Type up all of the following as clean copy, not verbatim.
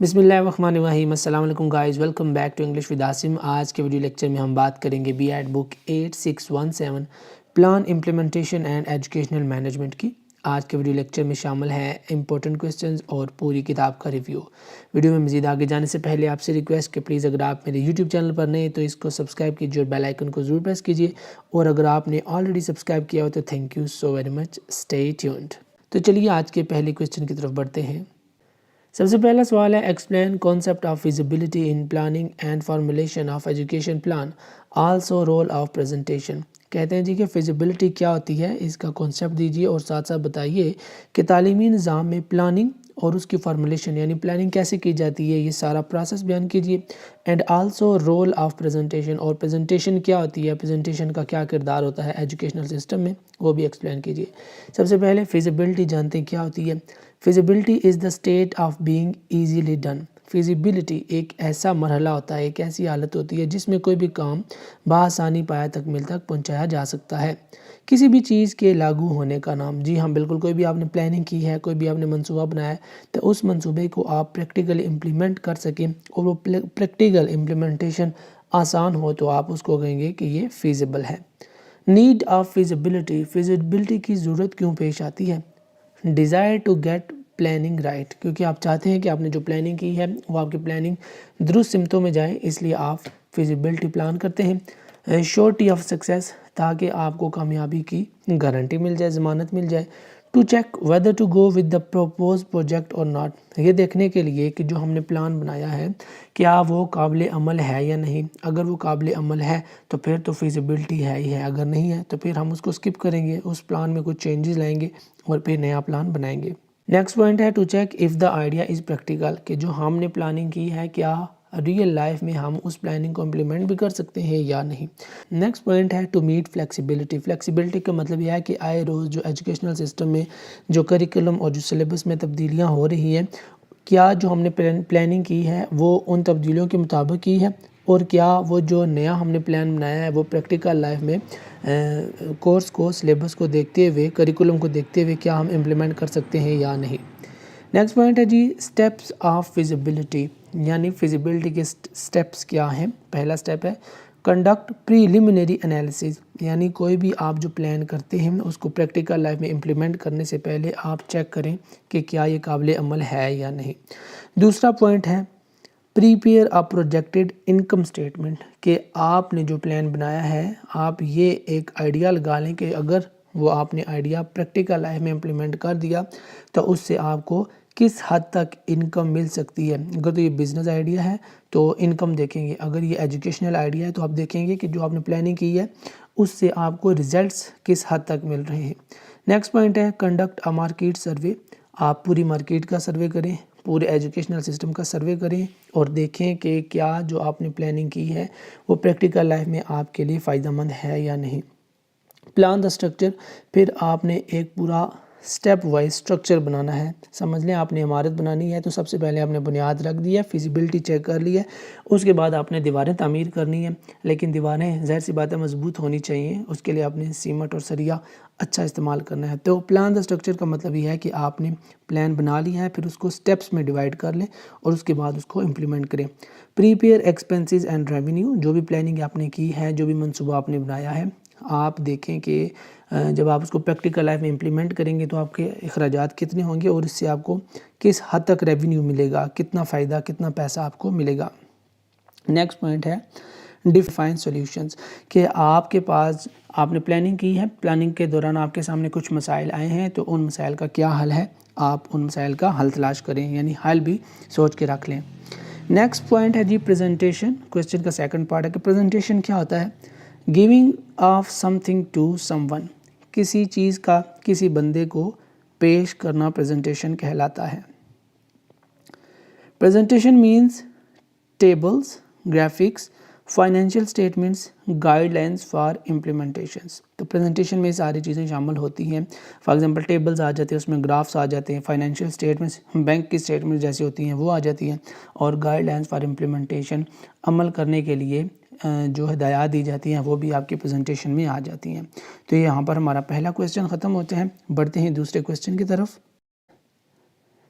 بسم اللہ الرحمن الرحیم۔ السلام علیکم guys, welcome back to English with Asim. آج کے ویڈیو لیکچر میں ہم بات کریں گے B Ed book 8617 plan implementation and educational management کی۔ آج کے ویڈیو لیکچر میں شامل ہے امپورٹنٹ کوسچنز اور پوری کتاب کا ریویو۔ ویڈیو میں مزید آگے جانے سے پہلے آپ سے ریکویسٹ کہ پلیز اگر آپ میرے یوٹیوب چینل پر نئے تو اس کو سبسکرائب کیجیے اور بیل آئیکن کو ضرور پریس کیجیے، اور اگر آپ نے آلریڈی سبسکرائب کیا ہو تو thank you so very much, stay tuned. تو چلیے آج کے پہلے کوسچن کی طرف بڑھتے ہیں۔ سب سے پہلا سوال ہے، explain concept of feasibility in planning and formulation of education plan, also role of presentation. کہتے ہیں جی کہ فیزیبلٹی کیا ہوتی ہے، اس کا کانسیپٹ دیجیے اور ساتھ ساتھ بتائیے کہ تعلیمی نظام میں پلاننگ اور اس کی فارمولیشن یعنی پلاننگ کیسے کی جاتی ہے، یہ سارا پروسیس بیان کیجیے۔ And also role of presentation, اور پریزنٹیشن کیا ہوتی ہے، پریزنٹیشن کا کیا کردار ہوتا ہے ایجوکیشنل سسٹم میں، وہ بھی ایکسپلین کیجیے۔ سب سے پہلے فیزیبلٹی جانتے ہیں کیا ہوتی ہے۔ Feasibility is the state of being easily done. Feasibility ایک ایسا مرحلہ ہوتا ہے، ایک ایسی حالت ہوتی ہے جس میں کوئی بھی کام بآسانی پایہ تکمیل تک پہنچایا جا سکتا ہے۔ کسی بھی چیز کے لاگو ہونے کا نام، جی ہاں بالکل، کوئی بھی آپ نے پلاننگ کی ہے، کوئی بھی آپ نے منصوبہ بنایا ہے تو اس منصوبے کو آپ پریکٹیکلی امپلیمنٹ کر سکیں اور وہ پریکٹیکل امپلیمنٹیشن آسان ہو تو آپ اس کو کہیں گے کہ یہ فیزیبل ہے۔ نیڈ آف فیزیبلٹی، فیزیبلٹی کی ضرورت کیوں پیش آتی ہے؟ Desire to get planning right, کیونکہ آپ چاہتے ہیں کہ آپ نے جو پلاننگ کی ہے وہ آپ کی پلاننگ درست سمتوں میں جائے، اس لیے آپ فیزیبلٹی پلان کرتے ہیں۔ شورٹی آف سکسیس، تاکہ آپ کو کامیابی کی گارنٹی مل جائے، ضمانت مل جائے۔ To check whether to go with the propose project اور ناٹ، یہ دیکھنے کے لیے کہ جو ہم نے پلان بنایا ہے کیا وہ قابل عمل ہے یا نہیں۔ اگر وہ قابل عمل ہے تو پھر تو فیزیبلٹی ہے ہی ہے، اگر نہیں ہے تو پھر ہم اس کو اسکپ کریں گے، اس پلان میں کچھ چینجز لائیں گے اور پھر نیا پلان بنائیں گے۔ نیکسٹ پوائنٹ ہے، to check if the idea is practical, کہ جو ہم نے پلاننگ کی ہے کیا ریئل لائف میں ہم اس پلاننگ کو امپلیمنٹ بھی کر سکتے ہیں یا نہیں۔ نیکسٹ پوائنٹ ہے، ٹو میٹ فلیکسیبلٹی۔ فلیکسیبلٹی کا مطلب یہ ہے کہ آئے روز جو ایجوکیشنل سسٹم میں جو کریکولم اور جو سلیبس میں تبدیلیاں ہو رہی ہیں، کیا جو ہم نے پلاننگ کی ہے وہ ان تبدیلیوں کے مطابق کی ہے، اور کیا وہ جو نیا ہم نے پلان بنایا ہے وہ پریکٹیکل لائف میں کورس کو، سلیبس کو دیکھتے ہوئے، کریکولم کو دیکھتے ہوئے کیا ہم امپلیمنٹ کر سکتے ہیں یا نہیں۔ نیکسٹ پوائنٹ ہے جی، اسٹیپس آف فیزیبلٹی، یعنی فیزیبلٹی کے اسٹیپس کیا ہیں۔ پہلا اسٹیپ ہے کنڈکٹ پریلیمنری انالیسز، یعنی کوئی بھی آپ جو پلان کرتے ہیں اس کو پریکٹیکل لائف میں امپلیمنٹ کرنے سے پہلے آپ چیک کریں کہ کیا یہ قابل عمل ہے یا نہیں۔ دوسرا پوائنٹ ہے prepare a projected income statement, کہ آپ نے جو پلان بنایا ہے آپ یہ ایک آئیڈیا لگا لیں کہ اگر وہ آپ نے آئیڈیا پریکٹیکل لائف میں امپلیمنٹ کر دیا تو اس سے آپ کو کس حد تک انکم مل سکتی ہے۔ اگر تو یہ بزنس آئیڈیا ہے تو انکم دیکھیں گے، اگر یہ ایجوکیشنل آئیڈیا ہے تو آپ دیکھیں گے کہ جو آپ نے پلاننگ کی ہے اس سے آپ کو ریزلٹس کس حد تک مل رہے ہیں۔ نیکسٹ پوائنٹ ہے کنڈکٹ اے مارکیٹ سروے، آپ پوری مارکیٹ کا سروے کریں، پورے ایجوکیشنل سسٹم کا سروے کریں اور دیکھیں کہ کیا جو آپ نے پلاننگ کی ہے وہ پریکٹیکل لائف میں آپ کے لیے فائدہ مند ہے یا نہیں۔ پلان دا اسٹرکچر، پھر آپ نے ایک پورا اسٹیپ وائز اسٹرکچر بنانا ہے۔ سمجھ لیں آپ نے عمارت بنانی ہے تو سب سے پہلے آپ نے بنیاد رکھ دی ہے، فیزیبلٹی چیک کر لی ہے، اس کے بعد آپ نے دیواریں تعمیر کرنی ہے، لیکن دیواریں ظاہر سی بات ہے مضبوط ہونی چاہیے، اس کے لیے آپ نے سیمنٹ اور سریا اچھا استعمال کرنا ہے۔ تو پلان دا اسٹرکچر کا مطلب یہ ہے کہ آپ نے پلان بنا لیا ہے، پھر اس کو اسٹیپس میں ڈیوائڈ کر لیں اور اس کے بعد اس کو امپلیمنٹ کریں۔ پریپیئر ایکسپنسز اینڈ ریونیو، جو بھی پلاننگ آپ نے کی ہے، جو بھی منصوبہ آپ نے بنایا ہے، آپ دیکھیں کہ جب آپ اس کو پریکٹیکل لائف میں امپلیمنٹ کریں گے تو آپ کے اخراجات کتنے ہوں گے اور اس سے آپ کو کس حد تک ریونیو ملے گا، کتنا فائدہ، کتنا پیسہ آپ کو ملے گا۔ نیکسٹ پوائنٹ ہے ڈیفائن سولوشنز، کہ آپ کے پاس آپ نے پلاننگ کی ہے، پلاننگ کے دوران آپ کے سامنے کچھ مسائل آئے ہیں تو ان مسائل کا کیا حل ہے، آپ ان مسائل کا حل تلاش کریں، یعنی حل بھی سوچ کے رکھ لیں۔ نیکسٹ پوائنٹ ہے جی پریزنٹیشن، کوسچن کا سیکنڈ پارٹ ہے کہ پریزنٹیشن کیا ہوتا ہے۔ Giving of something to someone, کسی چیز کا کسی بندے کو پیش کرنا پریزنٹیشن کہلاتا ہے۔ Presentation means tables, graphics, financial statements, guide lines for implementations. تو پریزنٹیشن میں ساری چیزیں شامل ہوتی ہیں، فار ایگزامپل ٹیبلز آ جاتے ہیں، اس میں گرافس آ جاتے ہیں، فائنینشیل سٹیٹمنٹس بینک کی سٹیٹمنٹس جیسی ہوتی ہیں وہ آ جاتی ہیں، اور گائیڈ لائنز فار امپلیمنٹیشن عمل کرنے کے لیے جو ہدایات دی جاتی ہیں وہ بھی آپ کی پریزنٹیشن میں آ جاتی ہیں۔ تو یہاں پر ہمارا پہلا کوسچن ختم ہوتا ہے، بڑھتے ہیں دوسرے کوسچن کی طرف۔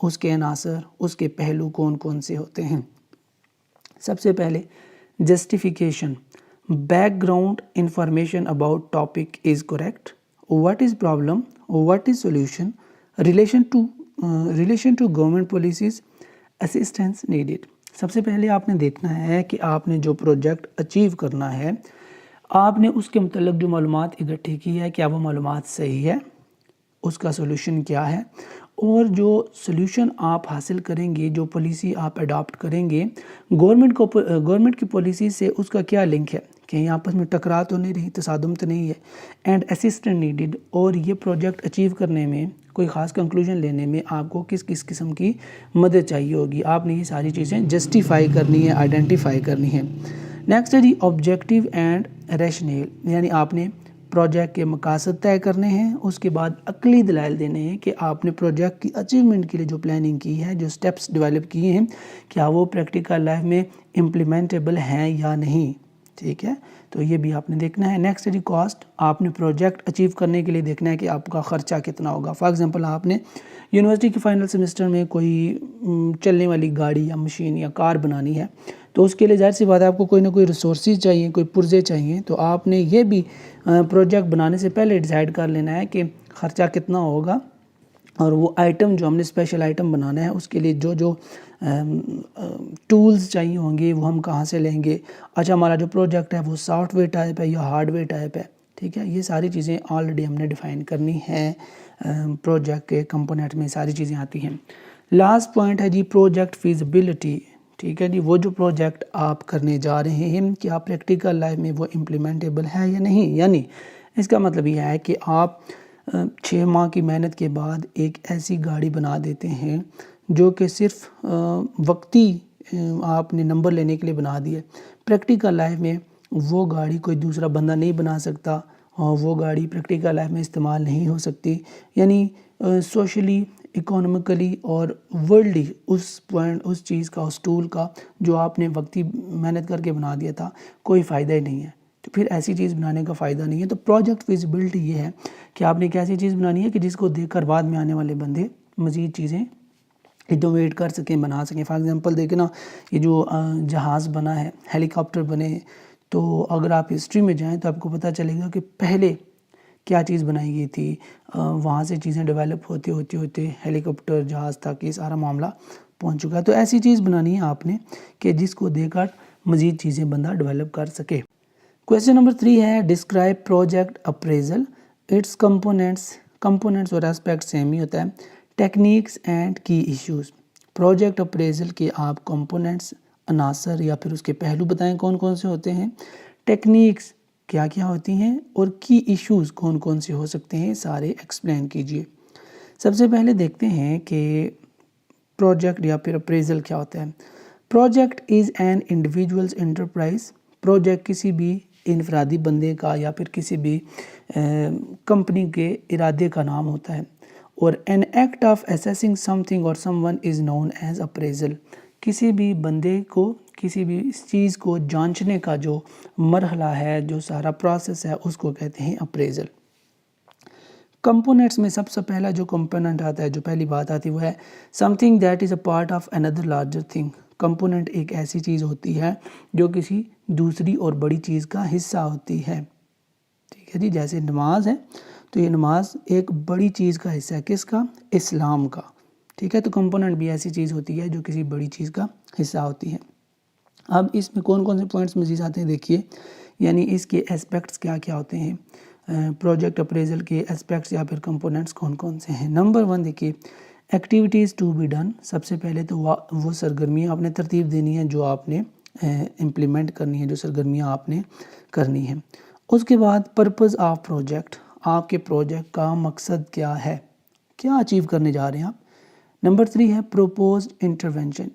اس کے عناصر، اس کے پہلو کون کون سے ہوتے ہیں۔ سب سے پہلے justification, background information about topic is correct, what is problem, what is solution, relation to government policies, assistance needed. سب سے پہلے آپ نے دیکھنا ہے کہ آپ نے جو پروجیکٹ اچیو کرنا ہے، آپ نے اس کے متعلق جو معلومات اکٹھی کی ہے، کیا وہ معلومات صحیح ہے، اس کا سولوشن کیا ہے، اور جو سولوشن آپ حاصل کریں گے، جو پالیسی آپ اڈاپٹ کریں گے، گورنمنٹ کی پالیسی سے اس کا کیا لنک ہے، کہیں آپس میں ٹکرا تو نہیں رہی، تصادم تو نہیں ہے، اینڈ اسسٹنٹ نیڈیڈ، اور یہ پروجیکٹ اچیو کرنے میں، کوئی خاص کنکلوژن لینے میں آپ کو کس کس قسم کی مدد چاہیے ہوگی، آپ نے یہ ساری چیزیں جسٹیفائی کرنی ہے، آئیڈینٹیفائی کرنی ہے۔ نیکسٹ ہے جی آبجیکٹیو اینڈ ریشنیل، یعنی آپ نے پروجیکٹ کے مقاصد طے کرنے ہیں، اس کے بعد عقلی دلائل دینے ہیں کہ آپ نے پروجیکٹ کی اچیومنٹ کے لیے جو پلاننگ کی ہے، جو سٹیپس ڈیولپ کیے ہیں، کیا وہ پریکٹیکل لائف میں امپلیمنٹیبل ہیں یا نہیں، ٹھیک ہے، تو یہ بھی آپ نے دیکھنا ہے۔ نیکسٹ ہے جی کاسٹ، آپ نے پروجیکٹ اچیو کرنے کے لیے دیکھنا ہے کہ آپ کا خرچہ کتنا ہوگا۔ فار ایگزامپل آپ نے یونیورسٹی کے فائنل سیمسٹر میں کوئی چلنے والی گاڑی یا مشین یا کار بنانی ہے، تو اس کے لیے ظاہر سی بات ہے آپ کو کوئی نہ کوئی ریسورسز چاہیے، کوئی پرزے چاہیے، تو آپ نے یہ بھی پروجیکٹ بنانے سے پہلے ڈیسائیڈ کر لینا ہے کہ خرچہ کتنا ہوگا، اور وہ آئٹم جو ہم نے اسپیشل آئٹم بنانا ہے اس کے لیے جو ٹولز چاہیے ہوں گے وہ ہم کہاں سے لیں گے۔ اچھا، ہمارا جو پروجیکٹ ہے وہ سافٹ ویئر ٹائپ ہے یا ہارڈ ویئر ٹائپ ہے، ٹھیک ہے، یہ ساری چیزیں آلریڈی ہم نے ڈیفائن کرنی ہیں، پروجیکٹ کے کمپوننٹ میں ساری چیزیں آتی ہیں۔ لاسٹ پوائنٹ ہے جی پروجیکٹ فیزیبلٹی، ٹھیک ہے جی، وہ جو پروجیکٹ آپ کرنے جا رہے ہیں کیا پریکٹیکل لائف میں وہ امپلیمنٹیبل ہے یا نہیں، یعنی اس کا مطلب یہ ہے کہ آپ 6 ماہ کی محنت کے بعد ایک ایسی گاڑی بنا دیتے ہیں جو کہ صرف وقتی آپ نے نمبر لینے کے لیے بنا دی ہے، پریکٹیکل لائف میں وہ گاڑی کوئی دوسرا بندہ نہیں بنا سکتا، اور وہ گاڑی پریکٹیکل لائف میں استعمال نہیں ہو سکتی، یعنی سوشلی، اکانومیکلی اور ورلڈلی اس چیز کا، اس ٹول کا جو آپ نے وقتی محنت کر کے بنا دیا تھا، کوئی فائدہ ہی نہیں ہے، تو پھر ایسی چیز بنانے کا فائدہ نہیں ہے۔ تو پروجیکٹ فیزیبلٹی یہ ہے کہ آپ نے ایک ایسی چیز بنانی ہے کہ جس کو دیکھ کر بعد میں آنے والے بندے مزید چیزیں انوویٹ کر سکیں، بنا سکیں۔ فار ایگزامپل دیکھیں نا، یہ جو جہاز بنا ہے، ہیلی کاپٹر بنے ہیں، تو اگر آپ ہسٹری میں جائیں تو آپ کو پتہ چلے گا کہ پہلے کیا چیز بنائی گئی تھی، وہاں سے چیزیں ڈیولپ ہوتے ہیلی کاپٹر جہاز تک یہ سارا معاملہ پہنچ چکا ہے۔ تو ایسی چیز بنانی ہے آپ نے کہ جس کو دیکھ کر مزید چیزیں بندہ ڈیولپ کر سکے۔ کویسچن نمبر 3 ہے describe project appraisal, its components اور اسپیکٹ سیم ہی ہوتا ہے، techniques and key issues. Project appraisal کے آپ کمپوننٹس، عناصر یا پھر اس کے پہلو بتائیں کون کون سے ہوتے ہیں، ٹیکنیکس کیا کیا ہوتی ہیں، اور کی ایشوز کون کون سے ہو سکتے ہیں، سارے ایکسپلین کیجئے۔ سب سے پہلے دیکھتے ہیں کہ پروجیکٹ یا پھر اپریزل کیا ہوتا ہے۔ Project is an individuals enterprise, project کسی بھی انفرادی بندے کا یا پھر کسی بھی کمپنی کے ارادے کا نام ہوتا ہے، اور an act of assessing something اور someone is known as appraisal, کسی بھی بندے کو، کسی بھی اس چیز کو جانچنے کا جو مرحلہ ہے، جو سارا پروسیس ہے، اس کو کہتے ہیں اپریزل۔ کمپوننٹس میں سب سے پہلا جو کمپوننٹ آتا ہے، جو پہلی بات آتی ہے وہ ہے some thing that is a part of another larger thing. Component ایک ایسی چیز ہوتی ہے جو کسی دوسری اور بڑی چیز کا حصہ ہوتی ہے، ٹھیک ہے جی، جیسے نماز ہے تو یہ نماز ایک بڑی چیز کا حصہ ہے، کس کا، اسلام کا، ٹھیک ہے، تو کمپوننٹ بھی ایسی چیز ہوتی ہے جو کسی بڑی چیز کا حصہ ہوتی ہے۔ اب اس میں کون کون سے پوائنٹس مزید آتے ہیں دیکھیے، یعنی اس کے اسپیکٹس کیا کیا ہوتے ہیں، پروجیکٹ اپریزل کے اسپیکٹس یا پھر کمپوننٹس کون کون سے ہیں۔ نمبر 1 دیکھیے، ایکٹیویٹیز ٹو بی ڈن، سب سے پہلے تو وہ سرگرمیاں آپ نے ترتیب دینی ہیں جو آپ نے امپلیمنٹ کرنی ہے، جو سرگرمیاں آپ نے کرنی ہیں۔ اس کے بعد پرپز آف پروجیکٹ، آپ کے پروجیکٹ کا مقصد کیا ہے، کیا اچیو کرنے جا رہے ہیں آپ۔ نمبر 3 ہے proposed intervention,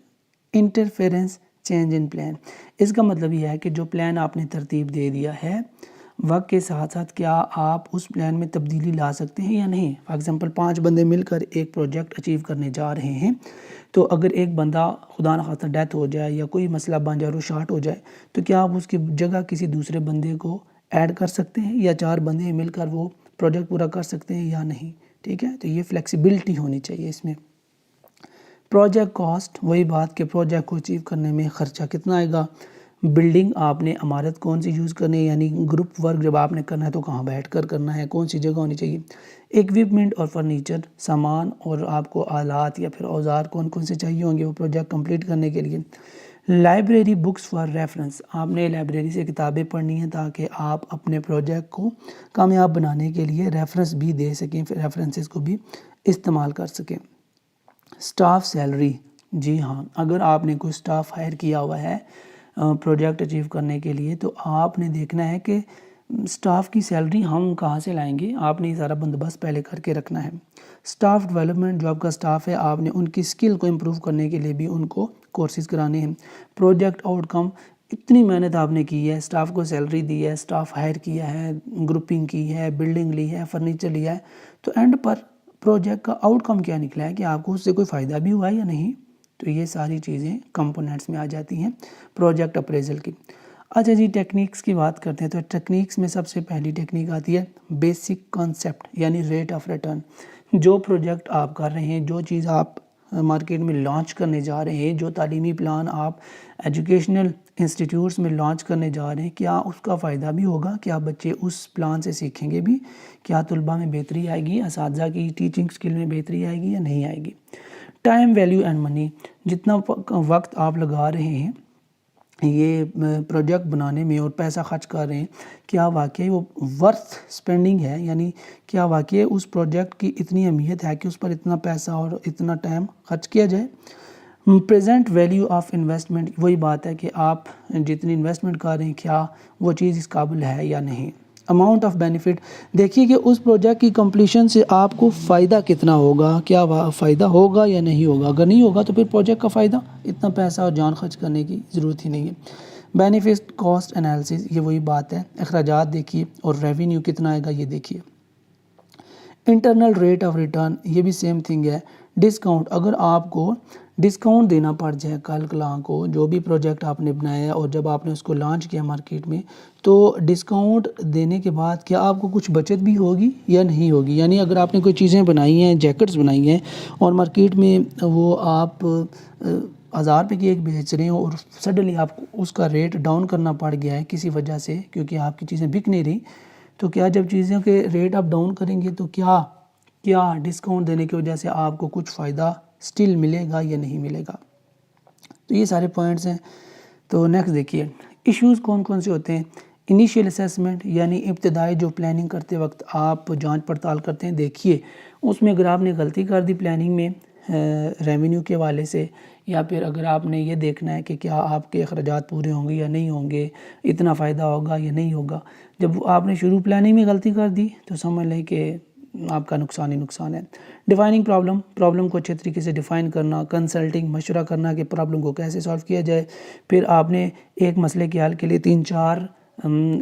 interference change in plan, اس کا مطلب یہ ہے کہ جو پلان آپ نے ترتیب دے دیا ہے، وقت کے ساتھ ساتھ کیا آپ اس پلان میں تبدیلی لا سکتے ہیں یا نہیں۔ فار ایگزامپل 5 بندے مل کر ایک پروجیکٹ اچیو کرنے جا رہے ہیں، تو اگر ایک بندہ خدا نخواستہ ڈیتھ ہو جائے یا کوئی مسئلہ بن جائے اور وہ شارٹ ہو جائے، تو کیا آپ اس کی جگہ کسی دوسرے بندے کو ایڈ کر سکتے ہیں، یا 4 بندے مل کر وہ پروجیکٹ پورا کر سکتے ہیں یا نہیں، ٹھیک ہے، تو یہ فلیکسیبلٹی ہونی چاہیے اس میں۔ پروجیکٹ کاسٹ، وہی بات کہ پروجیکٹ کو اچیو کرنے میں خرچہ کتنا آئے گا. بلڈنگ، آپ نے عمارت کون سی یوز کرنی ہے، یعنی گروپ ورک جب آپ نے کرنا ہے تو کہاں بیٹھ کر کرنا ہے، کون سی جگہ ہونی چاہیے. ایکوپمنٹ اور فرنیچر، سامان اور آپ کو آلات یا پھر اوزار کون کون سے چاہیے ہوں گے وہ پروجیکٹ کمپلیٹ کرنے کے لیے. لائبریری بکس فار ریفرنس، آپ نے لائبریری سے کتابیں پڑھنی ہیں تاکہ آپ اپنے پروجیکٹ کو کامیاب بنانے کے لیے ریفرنس بھی دے سکیں، ریفرنسز کو بھی استعمال کر سکیں. سٹاف سیلری، جی ہاں، اگر آپ نے کوئی سٹاف ہائر کیا ہوا ہے پروجیکٹ اچیو کرنے کے لیے تو آپ نے دیکھنا ہے کہ سٹاف کی سیلری ہم کہاں سے لائیں گے. آپ نے یہ سارا بندوبست پہلے کر کے رکھنا ہے. سٹاف ڈیولپمنٹ، جو آپ کا سٹاف ہے آپ نے ان کی سکل کو امپروو کرنے کے لیے بھی ان کو کورسز کرانے ہیں. پروجیکٹ آؤٹ کم، اتنی محنت آپ نے کی ہے، سٹاف کو سیلری دی ہے، سٹاف ہائر کیا ہے، گروپنگ کی ہے، بلڈنگ لی ہے، فرنیچر لیا ہے، تو اینڈ پر پروجیکٹ کا آؤٹ کم کیا نکلا ہے کہ آپ کو اس سے کوئی فائدہ بھی ہوا ہے یا نہیں. تو یہ ساری چیزیں کمپوننٹس میں آ جاتی ہیں پروجیکٹ اپریزل کی. اچھا جی، ٹیکنیکس کی بات کرتے ہیں. تو ٹیکنیکس میں سب سے پہلی ٹیکنیک آتی ہے بیسک کانسیپٹ، یعنی ریٹ آف ریٹرن. جو پروجیکٹ آپ کر رہے ہیں، جو چیز آپ مارکیٹ میں لانچ کرنے جا رہے ہیں، جو تعلیمی پلان آپ ایجوکیشنل انسٹیٹیوٹس میں لانچ کرنے جا رہے ہیں، کیا اس کا فائدہ بھی ہوگا، کیا بچے اس پلان سے سیکھیں گے بھی، کیا طلباء میں بہتری آئے گی، اساتذہ کی ٹیچنگ سکل میں بہتری آئے گی یا نہیں آئے گی. ٹائم، ویلیو اینڈ منی، جتنا وقت آپ لگا رہے ہیں یہ پروجیکٹ بنانے میں اور پیسہ خرچ کر رہے ہیں، کیا واقعی وہ ورتھ سپینڈنگ ہے، یعنی کیا واقعی اس پروجیکٹ کی اتنی اہمیت ہے کہ اس پر اتنا پیسہ اور اتنا ٹائم خرچ کیا جائے. پریزنٹ ویلیو آف انویسٹمنٹ، وہی بات ہے کہ آپ جتنی انویسٹمنٹ کر رہے ہیں کیا وہ چیز اس قابل ہے یا نہیں. اماؤنٹ آف بینیفٹ، دیکھیے کہ اس پروجیکٹ کی کمپلیشن سے آپ کو فائدہ کتنا ہوگا، کیا فائدہ ہوگا یا نہیں ہوگا. اگر نہیں ہوگا تو پھر پروجیکٹ کا فائدہ، اتنا پیسہ اور جان خرچ کرنے کی ضرورت ہی نہیں ہے. بینیفٹ کاسٹ انالیسس، یہ وہی بات ہے، اخراجات دیکھیے اور ریونیو کتنا آئے گا یہ دیکھیے. انٹرنل ریٹ آف ریٹرن، یہ بھی سیم تھنگ ہے. ڈسکاؤنٹ، اگر آپ کو ڈسکاؤنٹ دینا پڑ جائے کل کلاں کو، جو بھی پروجیکٹ آپ نے بنایا ہے اور جب آپ نے اس کو لانچ کیا مارکیٹ میں، تو ڈسکاؤنٹ دینے کے بعد کیا آپ کو کچھ بچت بھی ہوگی یا نہیں ہوگی. یعنی اگر آپ نے کوئی چیزیں بنائی ہیں، جیکٹس بنائی ہیں اور مارکیٹ میں وہ آپ 1000 روپے کی ایک بیچ رہے ہیں اور سڈنلی آپ کو اس کا ریٹ ڈاؤن کرنا پڑ گیا ہے کسی وجہ سے، کیونکہ آپ کی چیزیں بک نہیں رہی، تو کیا جب چیزوں کے ریٹ آپ ڈاؤن کریں گے تو کیا ڈسکاؤنٹ دینے کی وجہ سے آپ کو کچھ فائدہ سٹل ملے گا یا نہیں ملے گا. تو یہ سارے پوائنٹس ہیں. تو نیکسٹ دیکھیے، ایشوز کون کون سے ہوتے ہیں. انیشیل اسیسمنٹ، یعنی ابتدائی جو پلاننگ کرتے وقت آپ جانچ پڑتال کرتے ہیں، دیکھیے اس میں اگر آپ نے غلطی کر دی پلاننگ میں ریونیو کے حوالے سے، یا پھر اگر آپ نے یہ دیکھنا ہے کہ کیا آپ کے اخراجات پورے ہوں گے یا نہیں ہوں گے، اتنا فائدہ ہوگا یا نہیں ہوگا، جب آپ نے شروع پلاننگ میں غلطی کر دی تو سمجھ لیں کہ آپ کا نقصان ہی نقصان ہے. ڈیفائننگ پرابلم کو اچھے طریقے سے ڈیفائن کرنا، کنسلٹنگ، مشورہ کرنا کہ پرابلم کو کیسے سالو کیا جائے. پھر آپ نے ایک مسئلے کے حل کے لیے 3-4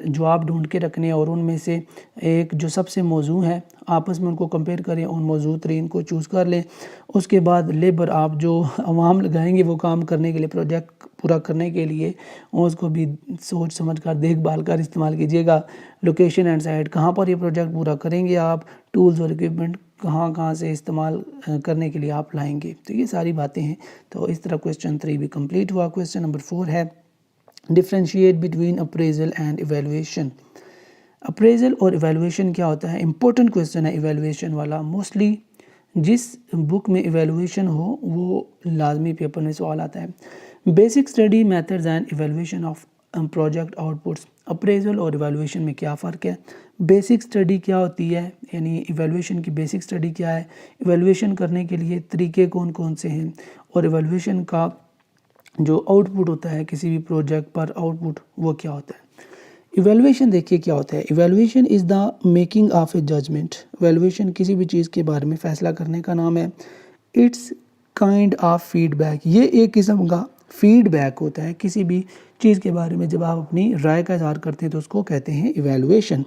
جواب ڈھونڈ کے رکھنے اور ان میں سے ایک جو سب سے موزوں ہے آپس میں ان کو کمپیئر کریں، ان موزوں ترین کو چوز کر لیں. اس کے بعد لیبر، آپ جو عوام لگائیں گے وہ کام کرنے کے لیے، پروجیکٹ پورا کرنے کے لیے، اس کو بھی سوچ سمجھ کر دیکھ بھال کر استعمال کیجیے گا. لوکیشن اینڈ سائٹ، کہاں پر یہ پروجیکٹ پورا کریں گے آپ، ٹولز اور اکوپمنٹ کہاں سے استعمال کرنے کے لیے آپ لائیں گے. تو یہ ساری باتیں ہیں. تو اس طرح کویسچن 3 بھی کمپلیٹ ہوا. کویسچن نمبر 4 ہے differentiate between appraisal and evaluation. Appraisal اور ایویلویشن کیا ہوتا ہے؟ امپورٹنٹ کویسچن ہے ایویلویشن والا. موسٹلی جس بک میں ایویلویشن ہو وہ لازمی پیپر میں سوال آتا ہے. Basic study methods and evaluation of project outputs. Appraisal اور ایویلویشن میں کیا فرق ہے؟ بیسک اسٹڈی کیا ہوتی ہے، یعنی ایویلویشن کی بیسک اسٹڈی کیا ہے، ایویلویشن کرنے کے لیے طریقے کون کون سے ہیں، اور ایویلویشن کا جو آؤٹ پٹ ہوتا ہے کسی بھی پروجیکٹ پر آؤٹ پٹ وہ کیا ہوتا ہے. ایویلویشن دیکھیے کیا ہوتا ہے. Evaluation is the making of a judgment. Evaluation کسی بھی چیز کے بارے میں فیصلہ کرنے کا نام ہے. It's kind of feedback. یہ ایک قسم کا فیڈ بیک ہوتا ہے کسی بھی چیز کے بارے میں. جب آپ اپنی رائے کا اظہار کرتے ہیں تو اس کو کہتے ہیں evaluation.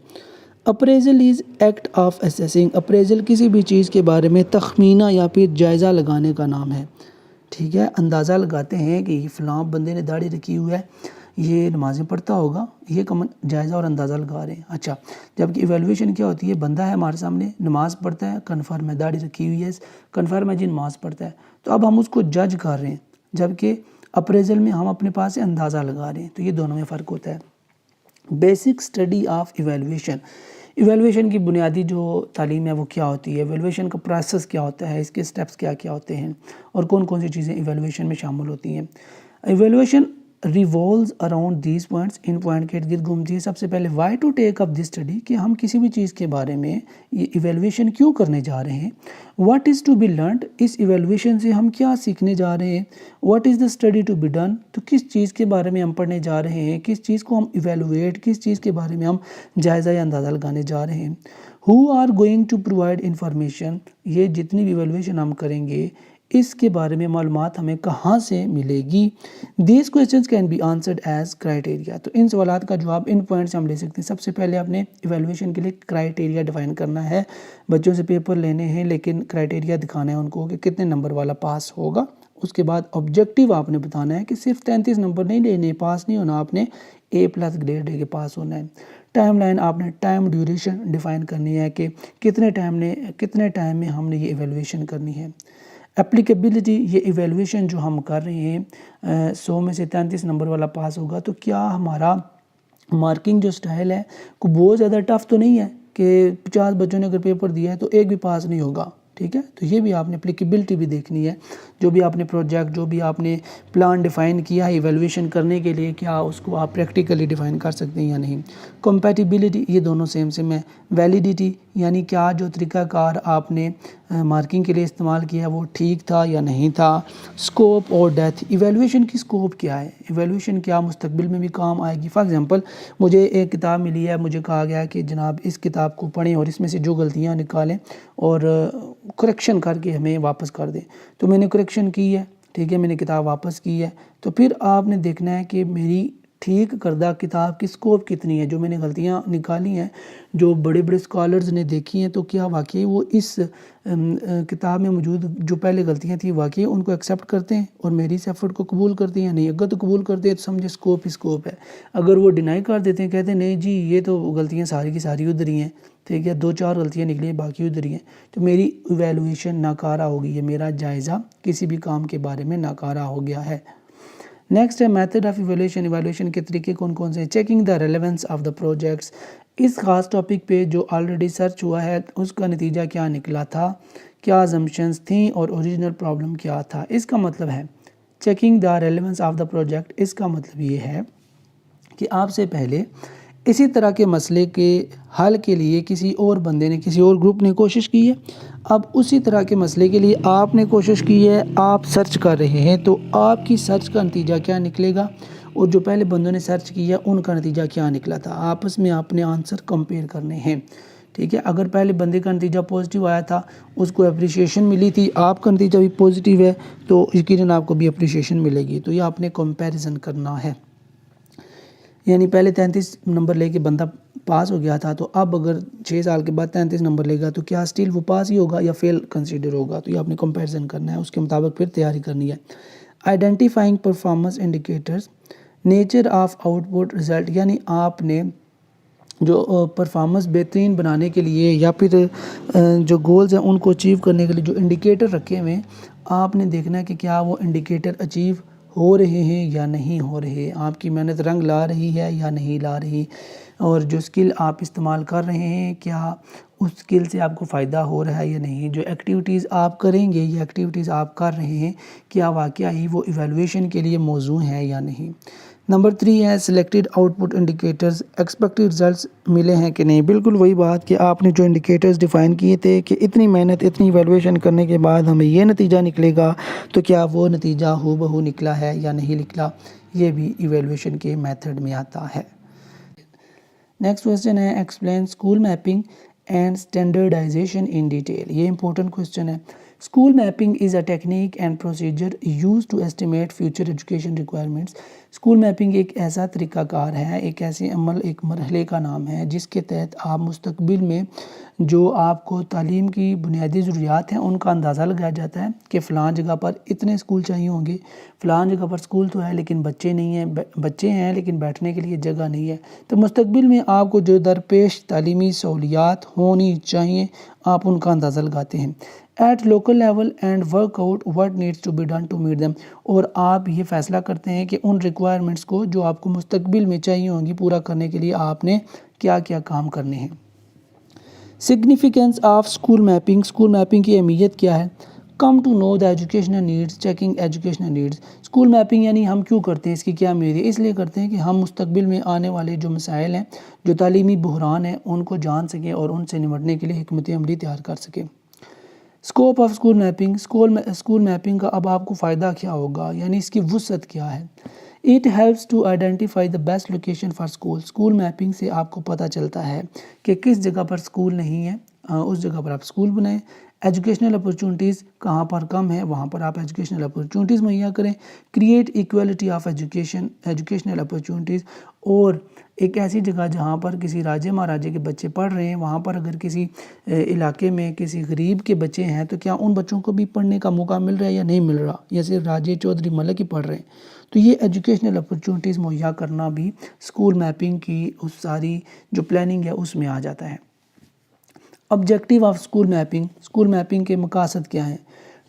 Appraisal is act of assessing. Appraisal کسی بھی چیز کے بارے میں تخمینہ یا پھر جائزہ لگانے کا نام ہے. ٹھیک ہے، اندازہ لگاتے ہیں کہ فلاں بندے نے داڑھی رکھی ہوئی ہے یہ نمازیں پڑھتا ہوگا، یہ جائزہ اور اندازہ لگا رہے ہیں. اچھا، جبکہ ایویلویشن کیا ہوتی ہے؟ بندہ ہے ہمارے سامنے، نماز پڑھتا ہے، کنفرم ہے، داڑھی رکھی ہوئی ہے، کنفرم ہے جی نماز پڑھتا ہے، تو اب ہم اس کو جج کر رہے ہیں، جبکہ اپریزل میں ہم اپنے پاس سے اندازہ لگا رہے ہیں. تو یہ دونوں میں فرق ہوتا ہے. Basic study of evaluation. Evaluation کی بنیادی جو تعلیم ہے وہ کیا ہوتی ہے؟ ایویلویشن کا پروسیس کیا ہوتا ہے؟ اس کے سٹیپس کیا کیا ہوتے ہیں اور کون کون سی چیزیں ایویلویشن میں شامل ہوتی ہیں؟ Evaluation revolves around these points. ان پوائنٹ کے ارد گرد گھومتی ہے. سب سے پہلے why to take up this study, کہ ہم کسی بھی چیز کے بارے میں یہ ایویلویشن کیوں کرنے جا رہے ہیں. What is to be learned, اس ایویلویشن سے ہم کیا سیکھنے جا رہے ہیں. What is the study to be done, تو کس چیز کے بارے میں ہم پڑھنے جا رہے ہیں، کس چیز کو ہم ایویلویٹ، کس چیز کے بارے میں ہم جائزہ یا اندازہ لگانے جا رہے ہیں. Who are going to provide information, یہ جتنی بھی ایویلویشن ہم کریں گے اس کے بارے میں معلومات ہمیں کہاں سے ملے گی. These questions can be answered as criteria. تو ان سوالات کا جواب ان پوائنٹ سے ہم لے سکتے ہیں. سب سے پہلے آپ نے ایویلویشن کے لیے کرائٹیریا ڈیفائن کرنا ہے. بچوں سے پیپر لینے ہیں لیکن کرائٹیریا دکھانا ہے ان کو کہ کتنے نمبر والا پاس ہوگا. اس کے بعد آبجیکٹیو آپ نے بتانا ہے کہ صرف 33 نمبر نہیں لینے، پاس نہیں ہونا، آپ نے A+ گریڈ لے کے پاس ہونا ہے. ٹائم لائن، آپ نے ٹائم ڈیوریشن ڈیفائن کرنی ہے کہ کتنے ٹائم میں ہم نے یہ ایویلویشن کرنی ہے. اپلیکیبلٹی، یہ ایویلویشن جو ہم کر رہے ہیں 100 میں سے 33 نمبر والا پاس ہوگا، تو کیا ہمارا مارکنگ جو سٹائل ہے کو بہت زیادہ ٹف تو نہیں ہے کہ 50 بچوں نے اگر پیپر دیا ہے تو ایک بھی پاس نہیں ہوگا. ٹھیک ہے، تو یہ بھی آپ نے اپلیکیبلٹی بھی دیکھنی ہے. جو بھی آپ نے پروجیکٹ، جو بھی آپ نے پلان ڈیفائن کیا ہے ایویلویشن کرنے کے لیے، کیا اس کو آپ پریکٹیکلی ڈیفائن کر سکتے ہیں یا نہیں. کمپیٹیبلٹی، یہ دونوں سیم ہے. ویلیڈیٹی، یعنی کیا جو طریقہ کار آپ نے مارکنگ کے لیے استعمال کیا ہے وہ ٹھیک تھا یا نہیں تھا. اسکوپ اور ڈیپتھ، ایویلویشن کی اسکوپ کیا ہے، ایویلویشن کیا مستقبل میں بھی کام آئے گی. فار ایگزامپل مجھے ایک کتاب ملی ہے، مجھے کہا گیا ہے کہ جناب اس کتاب کو پڑھیں اور اس میں سے جو غلطیاں نکالیں اور کریکشن کر کے ہمیں واپس کر دیں. تو میں نے کریکشن کی ہے، ٹھیک ہے، میں نے کتاب واپس کی ہے. تو پھر آپ نے دیکھنا ہے کہ میری ٹھیک کردہ کتاب کی اسکوپ کتنی ہے. جو میں نے غلطیاں نکالی ہیں، جو بڑے بڑے اسکالرز نے دیکھی ہیں، تو کیا واقعی وہ اس کتاب میں موجود جو پہلے غلطیاں تھیں واقعی ان کو ایکسیپٹ کرتے ہیں اور میری اس ایفرٹ کو قبول کرتے ہیں یا نہیں. اگر تو قبول کرتے ہیں تو سمجھے اسکوپ ہے. اگر وہ ڈینائی کر دیتے ہیں، کہتے ہیں نہیں جی یہ تو غلطیاں ساری کی ساری ادھر ہی ہیں، ٹھیک ہے، 2-4 غلطیاں نکلی ہیں باقی ادھر ہی ہیں، تو میری ایویلویشن ناکارہ ہوگی، یہ میرا جائزہ کسی بھی کام کے بارے میں ناکارہ ہو گیا ہے. نیکسٹ ہے میتھڈ آف ایویلویشن. ایویلویشن کے طریقے کون سے ہیں؟ Checking the relevance of the projects. اس خاص ٹاپک پہ جو آلریڈی سرچ ہوا ہے اس کا نتیجہ کیا نکلا تھا، کیا ازمپشنز تھیں اور اوریجنل پرابلم کیا تھا. اس کا مطلب ہے checking the relevance of the project, اس کا مطلب یہ ہے کہ آپ سے پہلے اسی طرح کے مسئلے کے حل کے لیے کسی اور بندے نے، کسی اور گروپ نے کوشش کی ہے. اب اسی طرح کے مسئلے کے لیے آپ نے کوشش کی ہے، آپ سرچ کر رہے ہیں، تو آپ کی سرچ کا نتیجہ کیا نکلے گا اور جو پہلے بندوں نے سرچ کیا ان کا نتیجہ کیا نکلا تھا. آپس میں آپ نے آنسر کمپیئر کرنے ہیں. ٹھیک ہے، اگر پہلے بندے کا نتیجہ پازیٹیو آیا تھا، اس کو اپریشیشن ملی تھی، آپ کا نتیجہ بھی پازیٹیو ہے تو یقیناً آپ کو بھی اپریشیشن ملے گی. تو یہ آپ نے کمپیریزن کرنا ہے. یعنی پہلے 33 نمبر لے کے بندہ پاس ہو گیا تھا، تو اب اگر 6 سال کے بعد 33 نمبر لے گا تو کیا اسٹل وہ پاس ہی ہوگا یا فیل کنسیڈر ہوگا. تو یہ آپ نے کمپیریزن کرنا ہے، اس کے مطابق پھر تیاری کرنی ہے. Identifying performance indicators, nature of out put result, یعنی آپ نے جو پرفارمنس بہترین بنانے کے لیے یا پھر جو گولز ہیں ان کو اچیو کرنے کے لیے جو انڈیکیٹر رکھے ہوئے ہیں، آپ نے دیکھنا ہے کہ کیا وہ انڈیکیٹر اچیو ہو رہے ہیں یا نہیں ہو رہے. آپ کی محنت رنگ لا رہی ہے یا نہیں لا رہی، اور جو اسکل آپ استعمال کر رہے ہیں کیا اس اسکل سے آپ کو فائدہ ہو رہا ہے یا نہیں. جو ایکٹیویٹیز آپ کریں گے یا ایکٹیویٹیز آپ کر رہے ہیں کیا واقعہ ہی وہ ایویلویشن کے لیے موزوں ہے یا نہیں. نمبر 3 ہے selected out put indicators, expected results ملے ہیں کہ نہیں. بالکل وہی بات کہ آپ نے جو انڈیکیٹرز ڈیفائن کیے تھے کہ اتنی محنت اتنی ایویلویشن کرنے کے بعد ہمیں یہ نتیجہ نکلے گا، تو کیا وہ نتیجہ ہو بہو نکلا ہے یا نہیں نکلا. یہ بھی ایویلویشن کے میتھڈ میں آتا ہے. نیکسٹ کویسچن ہے explain school mapping and standardization in detail. یہ امپورٹنٹ کویسچن ہے. School mapping is a technique and procedure used to estimate future education requirements. School mapping ایک ایسا طریقہ کار ہے، ایک ایسے عمل، ایک مرحلے کا نام ہے جس کے تحت آپ مستقبل میں جو آپ کو تعلیم کی بنیادی ضروریات ہیں ان کا اندازہ لگایا جاتا ہے کہ فلاں جگہ پر اتنے اسکول چاہیے ہوں گے، فلاں جگہ پر اسکول تو ہے لیکن بچے نہیں ہیں، بچے ہیں لیکن بیٹھنے کے لیے جگہ نہیں ہے، تو مستقبل میں آپ کو جو درپیش تعلیمی سہولیات ہونی چاہیے آپ ان کا اندازہ لگاتے ہیں. At local level and work out what needs to be done to meet them, اور آپ یہ فیصلہ کرتے ہیں کہ ان ریکوائرمنٹس کو جو آپ کو مستقبل میں چاہیے ہوں گی پورا کرنے کے لیے آپ نے کیا کیا کام کرنے ہیں. Significance of school mapping, school mapping کی اہمیت کیا ہے؟ Come to know the educational needs, checking educational needs. School mapping یعنی ہم کیوں کرتے ہیں، اس کی کیا اہمیت ہے؟ اس لیے کرتے ہیں کہ ہم مستقبل میں آنے والے جو مسائل ہیں، جو تعلیمی بحران ہیں، ان کو جان سکیں اور ان سے نمٹنے کے لیے حکمت عملی تیار کر سکیں. Scope of school mapping, school mapping کا اب آپ کو فائدہ کیا ہوگا، یعنی اس کی وسعت کیا ہے؟ It helps to identify the best location for school. School mapping سے آپ کو پتہ چلتا ہے کہ کس جگہ پر اسکول نہیں ہے، اس جگہ پر آپ اسکول بنائیں. ایجوکیشنل اپرچونٹیز کہاں پر کم ہے وہاں پر آپ ایجوکیشنل اپرچونٹیز مہیا کریں. Create equality of educational opportunities, اور ایک ایسی جگہ جہاں پر کسی راجے مہاراجے کے بچے پڑھ رہے ہیں وہاں پر اگر کسی علاقے میں کسی غریب کے بچے ہیں تو کیا ان بچوں کو بھی پڑھنے کا موقع مل رہا ہے یا نہیں مل رہا، یا صرف راجے چودھری ملک ہی پڑھ رہے ہیں. تو یہ ایجوکیشنل اپرچونٹیز مہیا کرنا بھی اسکول میپنگ کی اس ساری جو پلاننگ ہے اس میں آ جاتا ہے. Objective of school mapping, school mapping کے مقاصد کیا ہیں؟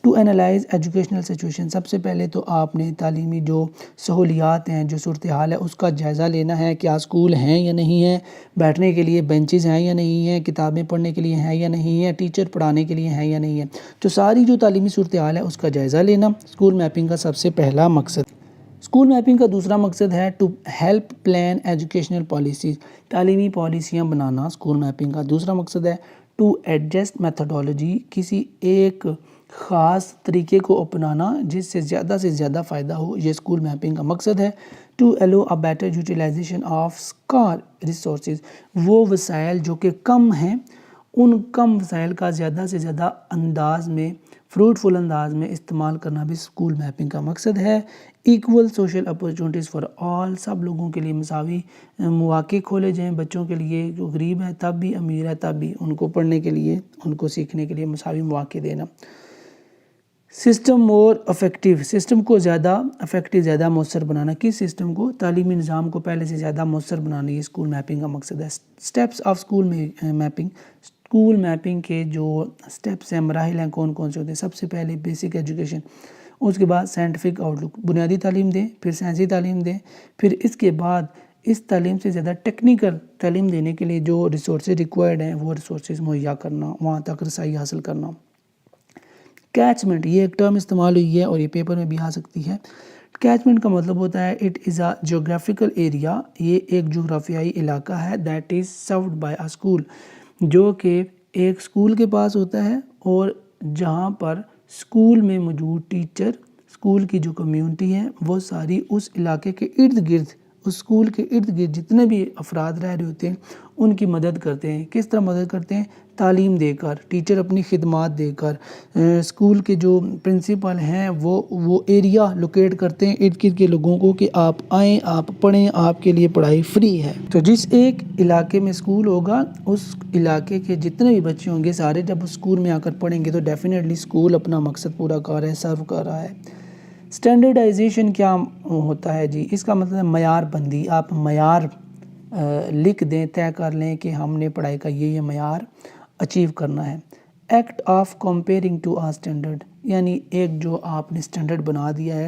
ٹو انالائز ایجوکیشنل سچویشن، سب سے پہلے تو آپ نے تعلیمی جو سہولیات ہیں، جو صورتحال ہے اس کا جائزہ لینا ہے. کیا اسکول ہیں یا نہیں ہیں، بیٹھنے کے لیے بینچز ہیں یا نہیں ہیں، کتابیں پڑھنے کے لیے ہیں یا نہیں ہیں، ٹیچر پڑھانے کے لیے ہیں یا نہیں ہیں. تو ساری جو تعلیمی صورتحال ہے اس کا جائزہ لینا اسکول میپنگ کا سب سے پہلا مقصد. اسکول میپنگ کا دوسرا مقصد ہے to help plan educational policies, تعلیمی پالیسیاں بنانا اسکول میپنگ کا دوسرا مقصد ہے. ٹو ایڈجسٹ میتھڈولوجی، کسی ایک خاص طریقے کو اپنانا جس سے زیادہ فائدہ ہو، یہ اسکول میپنگ کا مقصد ہے. To allow a better utilization of scarce resources, وہ وسائل جو کہ کم ہیں ان کم وسائل کا زیادہ سے زیادہ انداز میں، فروٹفل انداز میں استعمال کرنا بھی اسکول میپنگ کا مقصد ہے. Equal social opportunities for all, سب لوگوں کے لیے مساوی مواقع کھولے جائیں، بچوں کے لیے جو غریب ہے تب بھی، امیر ہے تب بھی، ان کو پڑھنے کے لیے، ان کو سیکھنے کے لیے مساوی مواقع دینا. سسٹم مور افیکٹیو، سسٹم کو زیادہ افیکٹیو، زیادہ مؤثر بنانا. کس سسٹم کو؟ تعلیمی نظام کو پہلے سے زیادہ مؤثر بنانا، یہ اسکول میپنگ کا مقصد ہے. Steps of school mapping, school mapping کے جو سٹیپس ہیں، مراحل ہیں، کون کون سے ہوتے ہیں؟ سب سے پہلے بیسک ایجوکیشن، اس کے بعد سائنٹیفک آؤٹ لک، بنیادی تعلیم دیں، پھر سائنسی تعلیم دیں، پھر اس کے بعد اس تعلیم سے زیادہ ٹیکنیکل تعلیم دینے کے لیے جو ریسورسز ریکوائرڈ ہیں وہ ریسورسز مہیا کرنا، وہاں تک رسائی حاصل کرنا. کیچمنٹ، یہ ایک ٹرم استعمال ہوئی ہے اور یہ پیپر میں بھی آ سکتی ہے. کیچمنٹ کا مطلب ہوتا ہے it is a geographical area, یہ ایک جغرافیائی علاقہ ہے. That is served by a school, جو کہ ایک اسکول کے پاس ہوتا ہے اور جہاں پر اسکول میں موجود ٹیچر، اسکول کی جو کمیونٹی ہے وہ ساری اس علاقے کے ارد گرد، اس اسکول کے ارد گرد جتنے بھی افراد رہ رہے ہوتے ہیں ان کی مدد کرتے ہیں. کس طرح مدد کرتے ہیں؟ تعلیم دے کر، ٹیچر اپنی خدمات دے کر. اسکول کے جو پرنسپل ہیں وہ ایریا لوکیٹ کرتے ہیں ارد گرد کے لوگوں کو کہ آپ آئیں، آپ پڑھیں، آپ کے لیے پڑھائی فری ہے. تو جس ایک علاقے میں اسکول ہوگا اس علاقے کے جتنے بھی بچے ہوں گے سارے جب اس اسکول میں آ کر پڑھیں گے تو ڈیفینیٹلی اسکول اپنا مقصد پورا کر رہا ہے، سرو کر رہا ہے. اسٹینڈرڈائزیشن کیا ہوتا ہے جی؟ اس کا مطلب ہے معیار بندی. آپ معیار لکھ دیں، طے کر لیں کہ ہم نے پڑھائی کا یہ معیار اچیو کرنا ہے. Act of comparing to a standard, یعنی ایک جو آپ نے اسٹینڈرڈ بنا دیا ہے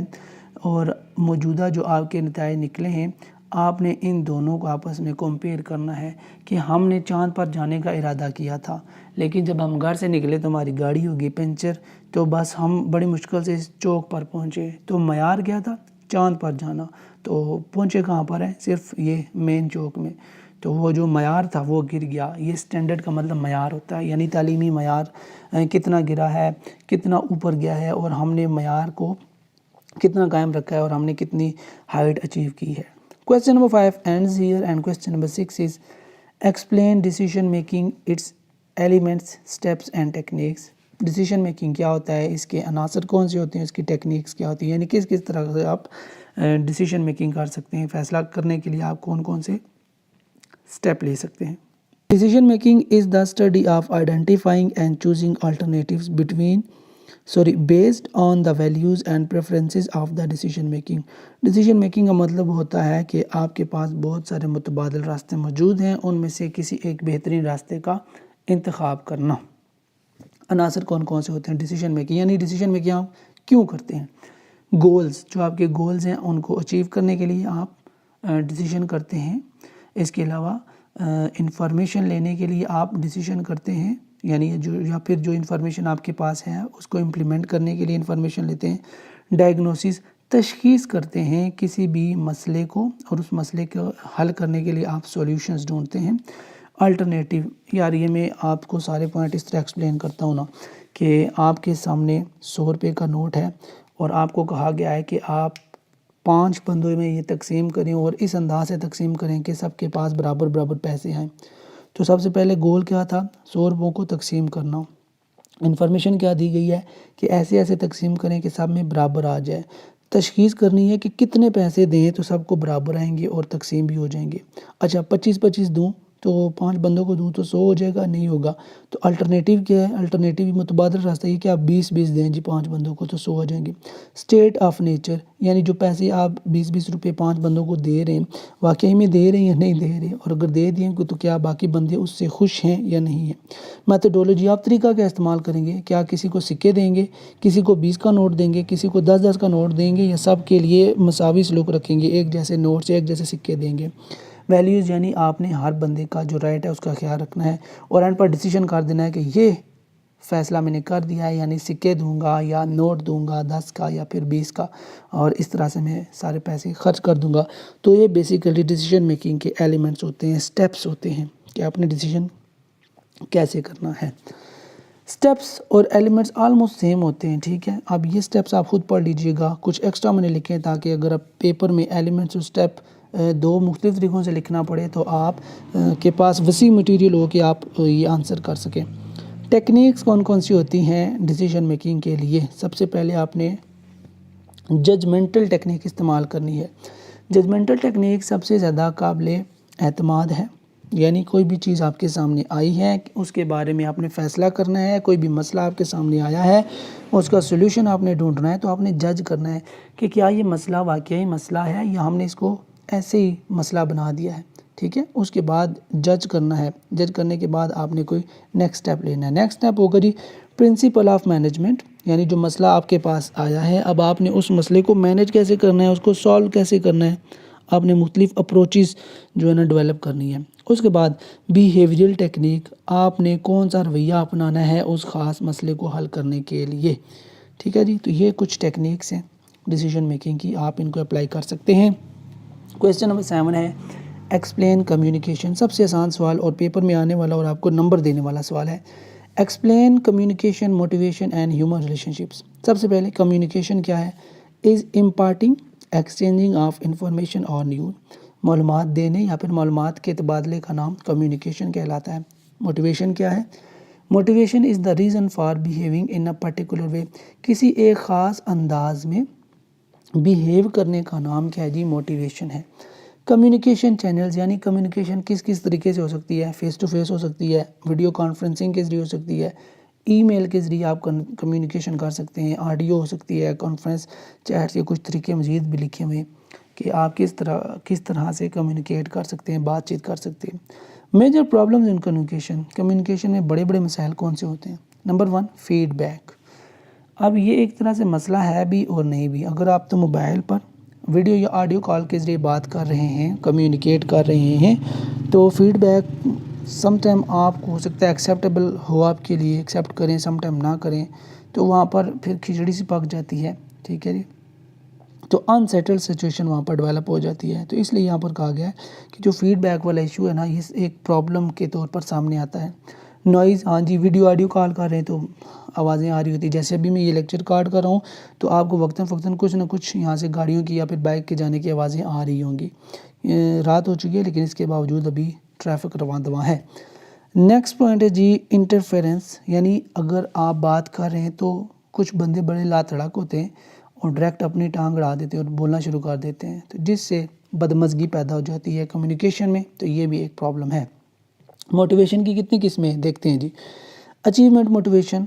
اور موجودہ جو آپ کے نتائج نکلے ہیں آپ نے ان دونوں کو آپس میں کمپیئر کرنا ہے کہ ہم نے چاند پر جانے کا ارادہ کیا تھا لیکن جب ہم گھر سے نکلے تو ہماری گاڑی ہوگی پنچر، تو بس ہم بڑی مشکل سے اس چوک پر پہنچے. تو معیار کیا تھا؟ چاند پر جانا. تو پہنچے کہاں پر ہے؟ صرف یہ مین چوک میں. تو وہ جو معیار تھا وہ گر گیا. یہ سٹینڈرڈ کا مطلب معیار ہوتا ہے، یعنی تعلیمی معیار کتنا گرا ہے، کتنا اوپر گیا ہے اور ہم نے معیار کو کتنا قائم رکھا ہے اور ہم نے کتنی ہائٹ اچیو کی ہے. Question number 5 ends here and question number 6 is explain decision making, its elements, steps and techniques. Decision making کیا ہوتا ہے، اس کے عناصر کون سے ہوتے ہیں، اس کی ٹیکنیکس کیا ہوتی ہیں، یعنی کس کس طرح سے آپ ڈیسیشن میکنگ کر سکتے ہیں، فیصلہ کرنے کے لیے آپ کون کون سے اسٹیپ لے سکتے ہیں۔ Decision making is the study of identifying and choosing alternatives based on the values and preferences of the decision making. Decision making کا مطلب ہوتا ہے کہ آپ کے پاس بہت سارے متبادل راستے موجود ہیں، ان میں سے کسی ایک بہترین راستے کا انتخاب کرنا۔ عناصر کون کون سے ہوتے ہیں ڈیسیشن میکنگ، یعنی ڈیسیشن میکنگ آپ کیوں کرتے ہیں؟ گولز، جو آپ کے گولز ہیں ان کو اچیو کرنے کے لیے آپ ڈیسیشن کرتے ہیں۔ اس کے علاوہ انفارمیشن لینے کے لیے آپ ڈیسیشن کرتے ہیں، یعنی یا پھر جو انفارمیشن آپ کے پاس ہے اس کو امپلیمنٹ کرنے کے لیے انفارمیشن لیتے ہیں۔ ڈائگنوسس، تشخیص کرتے ہیں کسی بھی مسئلے کو اور اس مسئلے کو حل کرنے کے لیے آپ سولوشنز ڈھونڈتے ہیں۔ الٹرنیٹیو، یار یہ میں آپ کو سارے پوائنٹ اس طرح ایکسپلین کرتا ہوں نا کہ آپ کے سامنے 100 روپے کا نوٹ ہے اور آپ کو کہا گیا ہے کہ آپ 5 بندوں میں یہ تقسیم کریں اور اس انداز سے تقسیم کریں کہ سب کے پاس برابر برابر پیسے آئیں۔ تو سب سے پہلے گول کیا تھا؟ 100 روپوں کو تقسیم کرنا۔ انفارمیشن کیا دی گئی ہے کہ ایسے ایسے تقسیم کریں کہ سب میں برابر آ جائے۔ تشخیص کرنی ہے کہ کتنے پیسے دیں تو سب کو برابر آئیں گے اور تقسیم بھی ہو جائیں گے۔ اچھا 25 دوں تو 5 بندوں کو دوں تو 100 ہو جائے گا؟ نہیں ہوگا۔ تو الٹرنیٹیو کیا ہے؟ الٹرنیٹیو متبادل راستہ یہ کہ آپ 20 دیں جی 5 بندوں کو تو 100 ہو جائیں گے۔ اسٹیٹ آف نیچر، یعنی جو پیسے آپ 20 روپے 5 بندوں کو دے رہے ہیں واقعی میں دے رہے ہیں یا نہیں دے رہے، اور اگر دے دیے تو کیا باقی بندے اس سے خوش ہیں یا نہیں ہیں۔ میتھڈولوجی، آپ طریقہ کیا استعمال کریں گے؟ کیا کسی کو سکے دیں گے، کسی کو 20 کا نوٹ دیں گے، کسی کو 10 کا نوٹ دیں گے، یا سب کے لیے مساوی سلوک رکھیں گے، ایک جیسے نوٹ سے ایک جیسے سکے دیں گے۔ ویلیوز، یعنی آپ نے ہر بندے کا جو رائٹ ہے اس کا خیال رکھنا ہے اور اینڈ پر ڈیسیشن کر دینا ہے کہ یہ فیصلہ میں نے کر دیا ہے، یعنی سکے دوں گا یا نوٹ دوں گا 10 کا یا پھر 20 کا، اور اس طرح سے میں سارے پیسے خرچ کر دوں گا۔ تو یہ بیسیکلی ڈیسیشن میکنگ کے ایلیمنٹس ہوتے ہیں، سٹیپس ہوتے ہیں کہ آپ نے ڈیسیشن کیسے کرنا ہے۔ سٹیپس اور ایلیمنٹس آلموسٹ سیم ہوتے ہیں، ٹھیک ہے۔ اب یہ سٹیپس آپ خود پڑھ لیجئے گا، کچھ ایکسٹرا میں نے لکھے ہیں تاکہ اگر آپ پیپر میں ایلیمنٹس اور سٹیپ 2 مختلف طریقوں سے لکھنا پڑے تو آپ کے پاس وسیع مٹیریل ہو کہ آپ یہ آنسر کر سکیں۔ ٹیکنیکس کون کون سی ہوتی ہیں ڈیسیشن میکنگ کے لیے؟ سب سے پہلے آپ نے ججمنٹل ٹیکنیک استعمال کرنی ہے۔ ججمنٹل ٹیکنیک سب سے زیادہ قابل اعتماد ہے، یعنی کوئی بھی چیز آپ کے سامنے آئی ہے اس کے بارے میں آپ نے فیصلہ کرنا ہے، کوئی بھی مسئلہ آپ کے سامنے آیا ہے اس کا سولوشن آپ نے ڈھونڈنا ہے، تو آپ نے جج کرنا ہے کہ کیا یہ مسئلہ واقعی مسئلہ ہے یا ہم نے اس کو ایسے ہی مسئلہ بنا دیا ہے، ٹھیک ہے۔ اس کے بعد جج کرنا ہے، جج کرنے کے بعد آپ نے کوئی نیکسٹ اسٹیپ لینا ہے۔ نیکسٹ اسٹیپ ہوگا جی پرنسپل آف مینجمنٹ، یعنی جو مسئلہ آپ کے پاس آیا ہے اب آپ نے اس مسئلے کو مینیج کیسے کرنا ہے، اس کو سالو کیسے کرنا ہے، آپ نے مختلف اپروچز جو ہے نا ڈیولپ کرنی ہے۔ اس کے بعد بیہیویئرل ٹیکنیک، آپ نے کون سا رویہ اپنانا ہے اس خاص مسئلے کو حل کرنے کے لیے، ٹھیک ہے جی۔ تو یہ کچھ ٹیکنیکس ہیں ڈیسیشن میکنگ کی، آپ ان کو اپلائی کر سکتے ہیں۔ کویسچن نمبر 7 ہے ایکسپلین کمیونیکیشن، سب سے آسان سوال اور پیپر میں آنے والا اور آپ کو نمبر دینے والا سوال ہے۔ Explain communication motivation and human relationships. سب سے پہلے کمیونیکیشن کیا ہے؟ Is imparting exchanging of information اور نیوز، معلومات دینے یا پھر معلومات کے تبادلے کا نام کمیونیکیشن کہلاتا ہے۔ موٹیویشن کیا ہے؟ Motivation is the reason for behaving in a particular way, کسی ایک خاص انداز میں بیہیو کرنے کا نام کیا ہے جی؟ موٹیویشن ہے۔ کمیونیکیشن چینلز، یعنی کمیونیکیشن کس کس طریقے سے ہو سکتی ہے؟ فیس ٹو فیس ہو سکتی ہے، ویڈیو کانفرنسنگ کے ذریعے ہو سکتی ہے، ای میل کے ذریعے آپ کمیونیکیشن کر سکتے ہیں، آڈیو ہو سکتی ہے، کانفرنس چیٹ کے کچھ طریقے مزید بھی لکھے ہوئے ہیں کہ آپ کس طرح سے کمیونیکیٹ کر سکتے ہیں، بات چیت کر سکتے ہیں۔ میجر پرابلمز ان کمیونیکیشن میں بڑے بڑے مسائل کون سے ہوتے ہیں؟ Number 1 feedback. اب یہ ایک طرح سے مسئلہ ہے بھی اور نہیں بھی۔ اگر آپ تو موبائل پر ویڈیو یا آڈیو کال کے ذریعے بات کر رہے ہیں، کمیونیکیٹ کر رہے ہیں، تو فیڈ بیک سم ٹائم آپ کو ہو سکتا ہے ایکسیپٹیبل ہو آپ کے لیے، ایکسیپٹ کریں، سم ٹائم نہ کریں، تو وہاں پر پھر کھچڑی سی پک جاتی ہے، ٹھیک ہے جی۔ تو ان سیٹل سچویشن وہاں پر ڈیولپ ہو جاتی ہے، تو اس لیے یہاں پر کہا گیا ہے کہ جو فیڈ بیک والا ایشو ہے نا، یہ ایک پرابلم کے طور پر سامنے آتا ہے۔ نوائز، ہاں جی ویڈیو آڈیو کال کر رہے ہیں تو آوازیں آ رہی ہوتی ہیں، جیسے ابھی میں یہ لیکچر کارڈ کر رہا ہوں تو آپ کو وقتاً فوقتاً کچھ نہ کچھ یہاں سے گاڑیوں کی یا پھر بائک کے جانے کی آوازیں آ رہی ہوں گی۔ رات ہو چکی ہے لیکن اس کے باوجود ابھی ٹریفک رواں دواں ہے۔ نیکسٹ پوائنٹ ہے جی انٹرفیرنس، یعنی اگر آپ بات کر رہے ہیں تو کچھ بندے بڑے لا تڑک ہوتے ہیں اور ڈائریکٹ اپنی ٹانگ اڑا دیتے ہیں اور بولنا شروع کر دیتے ہیں، تو جس سے بدمزگی پیدا ہو جاتی ہے کمیونیکیشن میں، تو یہ بھی ایک پرابلم ہے۔ موٹیویشن کی کتنی قسمیں ہیں دیکھتے ہیں جی۔ Achievement motivation,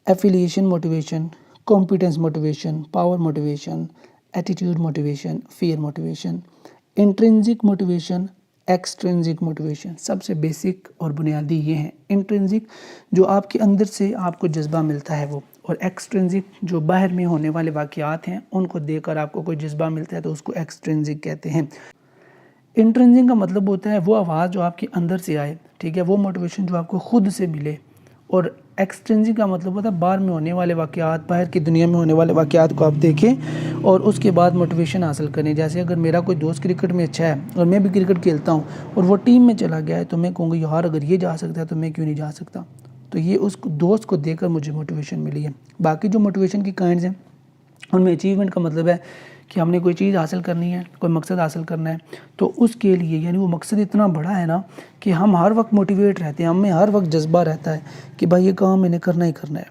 affiliation motivation, competence motivation, power motivation, attitude motivation, fear motivation, intrinsic motivation, extrinsic motivation. سب سے بیسک اور بنیادی یہ ہیں۔ انٹرنزک جو آپ کے اندر سے آپ کو جذبہ ملتا ہے وہ، اور ایکسٹرنزک جو باہر میں ہونے والے واقعات ہیں ان کو دیکھ کر آپ کو کوئی جذبہ ملتا ہے تو اس کو ایکسٹرنزک کہتے ہیں۔ انٹرنزک کا مطلب ہوتا ہے وہ آواز جو آپ کے اندر سے آئے، ٹھیک ہے، وہ موٹیویشن جو آپ کو خود سے ملے، اور ایکسٹرنزک کا مطلب ہوتا ہے باہر میں ہونے والے واقعات، باہر کی دنیا میں ہونے والے واقعات کو آپ دیکھیں اور اس کے بعد موٹیویشن حاصل کریں۔ جیسے اگر میرا کوئی دوست کرکٹ میں اچھا ہے اور میں بھی کرکٹ کھیلتا ہوں اور وہ ٹیم میں چلا گیا ہے تو میں کہوں گا یار اگر یہ جا سکتا ہے تو میں کیوں نہیں جا سکتا، تو یہ اس دوست کو دیکھ کر مجھے موٹیویشن ملی ہے۔ باقی جو موٹیویشن کی کائنڈز ہیں ان میں اچیومنٹ کا مطلب ہے کہ ہم نے کوئی چیز حاصل کرنی ہے، کوئی مقصد حاصل کرنا ہے، تو اس کے لیے یعنی وہ مقصد اتنا بڑا ہے نا کہ ہم ہر وقت موٹیویٹ رہتے ہیں، ہمیں ہر وقت جذبہ رہتا ہے کہ بھائی یہ کام میں نے کرنا ہی کرنا ہے۔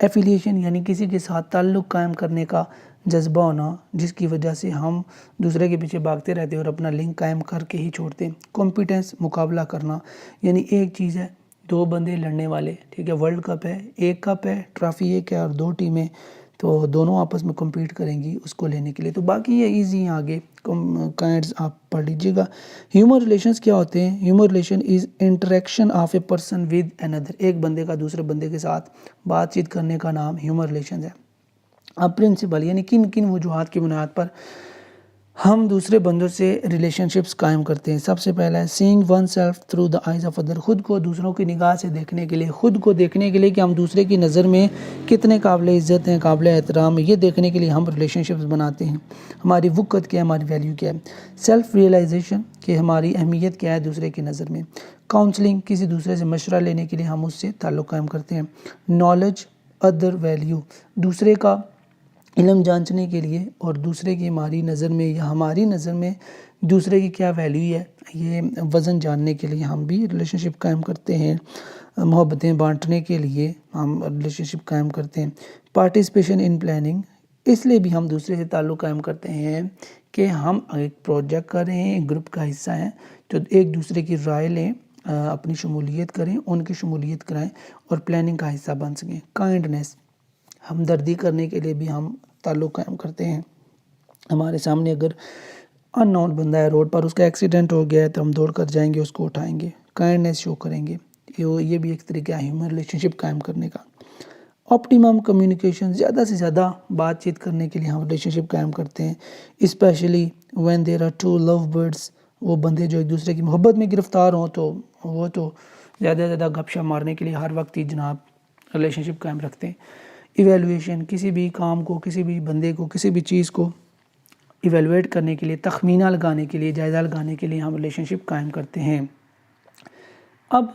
ایفیلیشن یعنی کسی کے ساتھ تعلق قائم کرنے کا جذبہ ہونا، جس کی وجہ سے ہم دوسرے کے پیچھے بھاگتے رہتے ہیں اور اپنا لنک قائم کر کے ہی چھوڑتے ہیں۔ کمپیٹنس مقابلہ کرنا، یعنی ایک چیز ہے دو بندے لڑنے والے، ٹھیک ہے، ورلڈ کپ ہے، ایک کپ ہے، ٹرافی ایک ہے اور دو ٹیمیں، تو دونوں آپس میں کمپیٹ کریں گی اس کو لینے کے لیے۔ تو باقی یہ ایزی ہیں، آگے کائنڈز آپ پڑھ لیجیے گا۔ ہیومن ریلیشنز کیا ہوتے ہیں؟ Human relation is interaction of a person with اندر، ایک بندے کا دوسرے بندے کے ساتھ بات چیت کرنے کا نام ہیومن ریلیشنز ہے۔ اب پرنسپل یعنی کن کن وجوہات کی بنیاد پر ہم دوسرے بندوں سے ریلیشن شپس قائم کرتے ہیں۔ سب سے پہلا ہے seeing oneself through the eyes of other, خود کو دوسروں کی نگاہ سے دیکھنے کے لیے، خود کو دیکھنے کے لیے کہ ہم دوسرے کی نظر میں کتنے قابل عزت ہیں، قابل احترام ہیں، یہ دیکھنے کے لیے ہم ریلیشن شپس بناتے ہیں۔ ہماری وقت کیا ہے، ہماری ویلیو کیا ہے۔ سیلف ریئلائزیشن کہ ہماری اہمیت کیا ہے دوسرے کی نظر میں۔ کاؤنسلنگ کسی دوسرے سے مشورہ لینے کے لیے ہم اس سے تعلق قائم کرتے ہیں۔ نالج ادر ویلیو، دوسرے کا علم جانچنے کے لیے اور دوسرے کی ہماری نظر میں یا ہماری نظر میں دوسرے کی کیا ویلیو ہے یہ وزن جاننے کے لیے ہم بھی ریلیشن شپ قائم کرتے ہیں۔ محبتیں بانٹنے کے لیے ہم ریلیشن شپ قائم کرتے ہیں۔ پارٹیسپیشن ان پلاننگ، اس لیے بھی ہم دوسرے سے تعلق قائم کرتے ہیں کہ ہم ایک پروجیکٹ کر رہے ہیں، ایک گروپ کا حصہ ہیں، تو ایک دوسرے کی رائے لیں، اپنی شمولیت کریں، ان کی شمولیت کرائیں اور پلاننگ کا حصہ بن سکیں۔ کائنڈنیس، ہمدردی کرنے کے لیے بھی ہم تعلق قائم کرتے ہیں۔ ہمارے سامنے اگر ان نون بندہ ہے روڈ پر، اس کا ایکسیڈنٹ ہو گیا ہے تو ہم دوڑ کر جائیں گے، اس کو اٹھائیں گے، کائنڈنیس شو کریں گے۔ یہ بھی ایک طریقہ ہے ہیومن ریلیشن شپ قائم کرنے کا۔ آپٹیمم کمیونیکیشن، زیادہ سے زیادہ بات چیت کرنے کے لیے ہم ریلیشن شپ قائم کرتے ہیں۔ Especially when there are two love birds, وہ بندے جو ایک دوسرے کی محبت میں گرفتار ہوں تو وہ تو زیادہ سے زیادہ گپ شپ مارنے کے لیے ہر وقت ہی جناب ریلیشن شپ قائم رکھتے ہیں۔ ایویلویشن، کسی بھی کام کو، کسی بھی بندے کو، کسی بھی چیز کو ایویلویٹ کرنے کے لیے، تخمینہ لگانے کے لیے، جائزہ لگانے کے لیے ہم ریلیشن شپ قائم کرتے ہیں۔ اب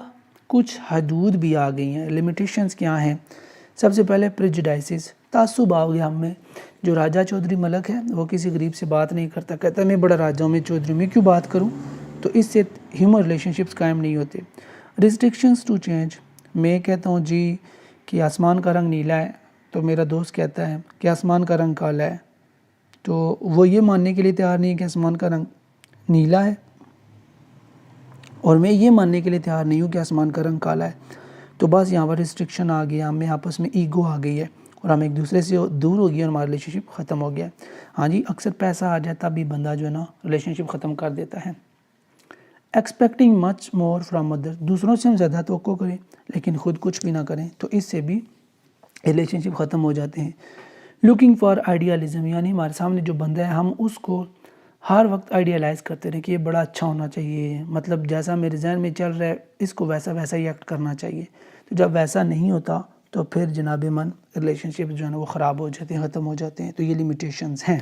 کچھ حدود بھی آ گئی ہیں، لیمیٹیشنز کیا ہیں؟ سب سے پہلے پریجوڈائسز، تعصب آ گیا ہم میں۔ جو راجہ چودھری ملک ہے وہ کسی غریب سے بات نہیں کرتا، کہتا ہے میں بڑا راجہ ہوں، میں چودھری ہوں، میں کیوں بات کروں؟ تو اس سے ہیومن ریلیشن شپس قائم نہیں ہوتے۔ ریسٹرکشنز ٹو چینج، میں کہتا ہوں جی کہ آسمان کا رنگ نیلا ہے تو میرا دوست کہتا ہے کہ آسمان کا رنگ کالا ہے، تو وہ یہ ماننے کے لیے تیار نہیں ہے کہ آسمان کا رنگ نیلا ہے، اور میں یہ ماننے کے لیے تیار نہیں ہوں کہ آسمان کا رنگ کالا ہے، تو بس یہاں پر ریسٹرکشن آ گیا، ہمیں آپس میں ایگو آ گئی ہے اور ہم ایک دوسرے سے دور ہو گئے اور ہمارا ریلیشن شپ ختم ہو گیا ہے۔ ہاں جی، اکثر پیسہ آ جائے تب بھی بندہ جو ہے نا ریلیشن شپ ختم کر دیتا ہے۔ Expecting much more from other, دوسروں سے ہم زیادہ توقع کریں لیکن خود کچھ بھی نہ کریں تو اس سے بھی ریلیشن شپ ختم ہو جاتے ہیں۔ لوکنگ فار آئیڈیالزم، یعنی ہمارے سامنے جو بندہ ہے ہم اس کو ہر وقت آئیڈیالائز کرتے رہیں کہ یہ بڑا اچھا ہونا چاہیے، مطلب جیسا میرے ذہن میں چل رہا ہے اس کو ویسا ہی ایکٹ کرنا چاہیے، تو جب ویسا نہیں ہوتا تو پھر جناب من ریلیشن شپ جو ہے نا وہ خراب ہو جاتے ہیں، ختم ہو جاتے ہیں، تو یہ لیمیٹیشنز ہیں۔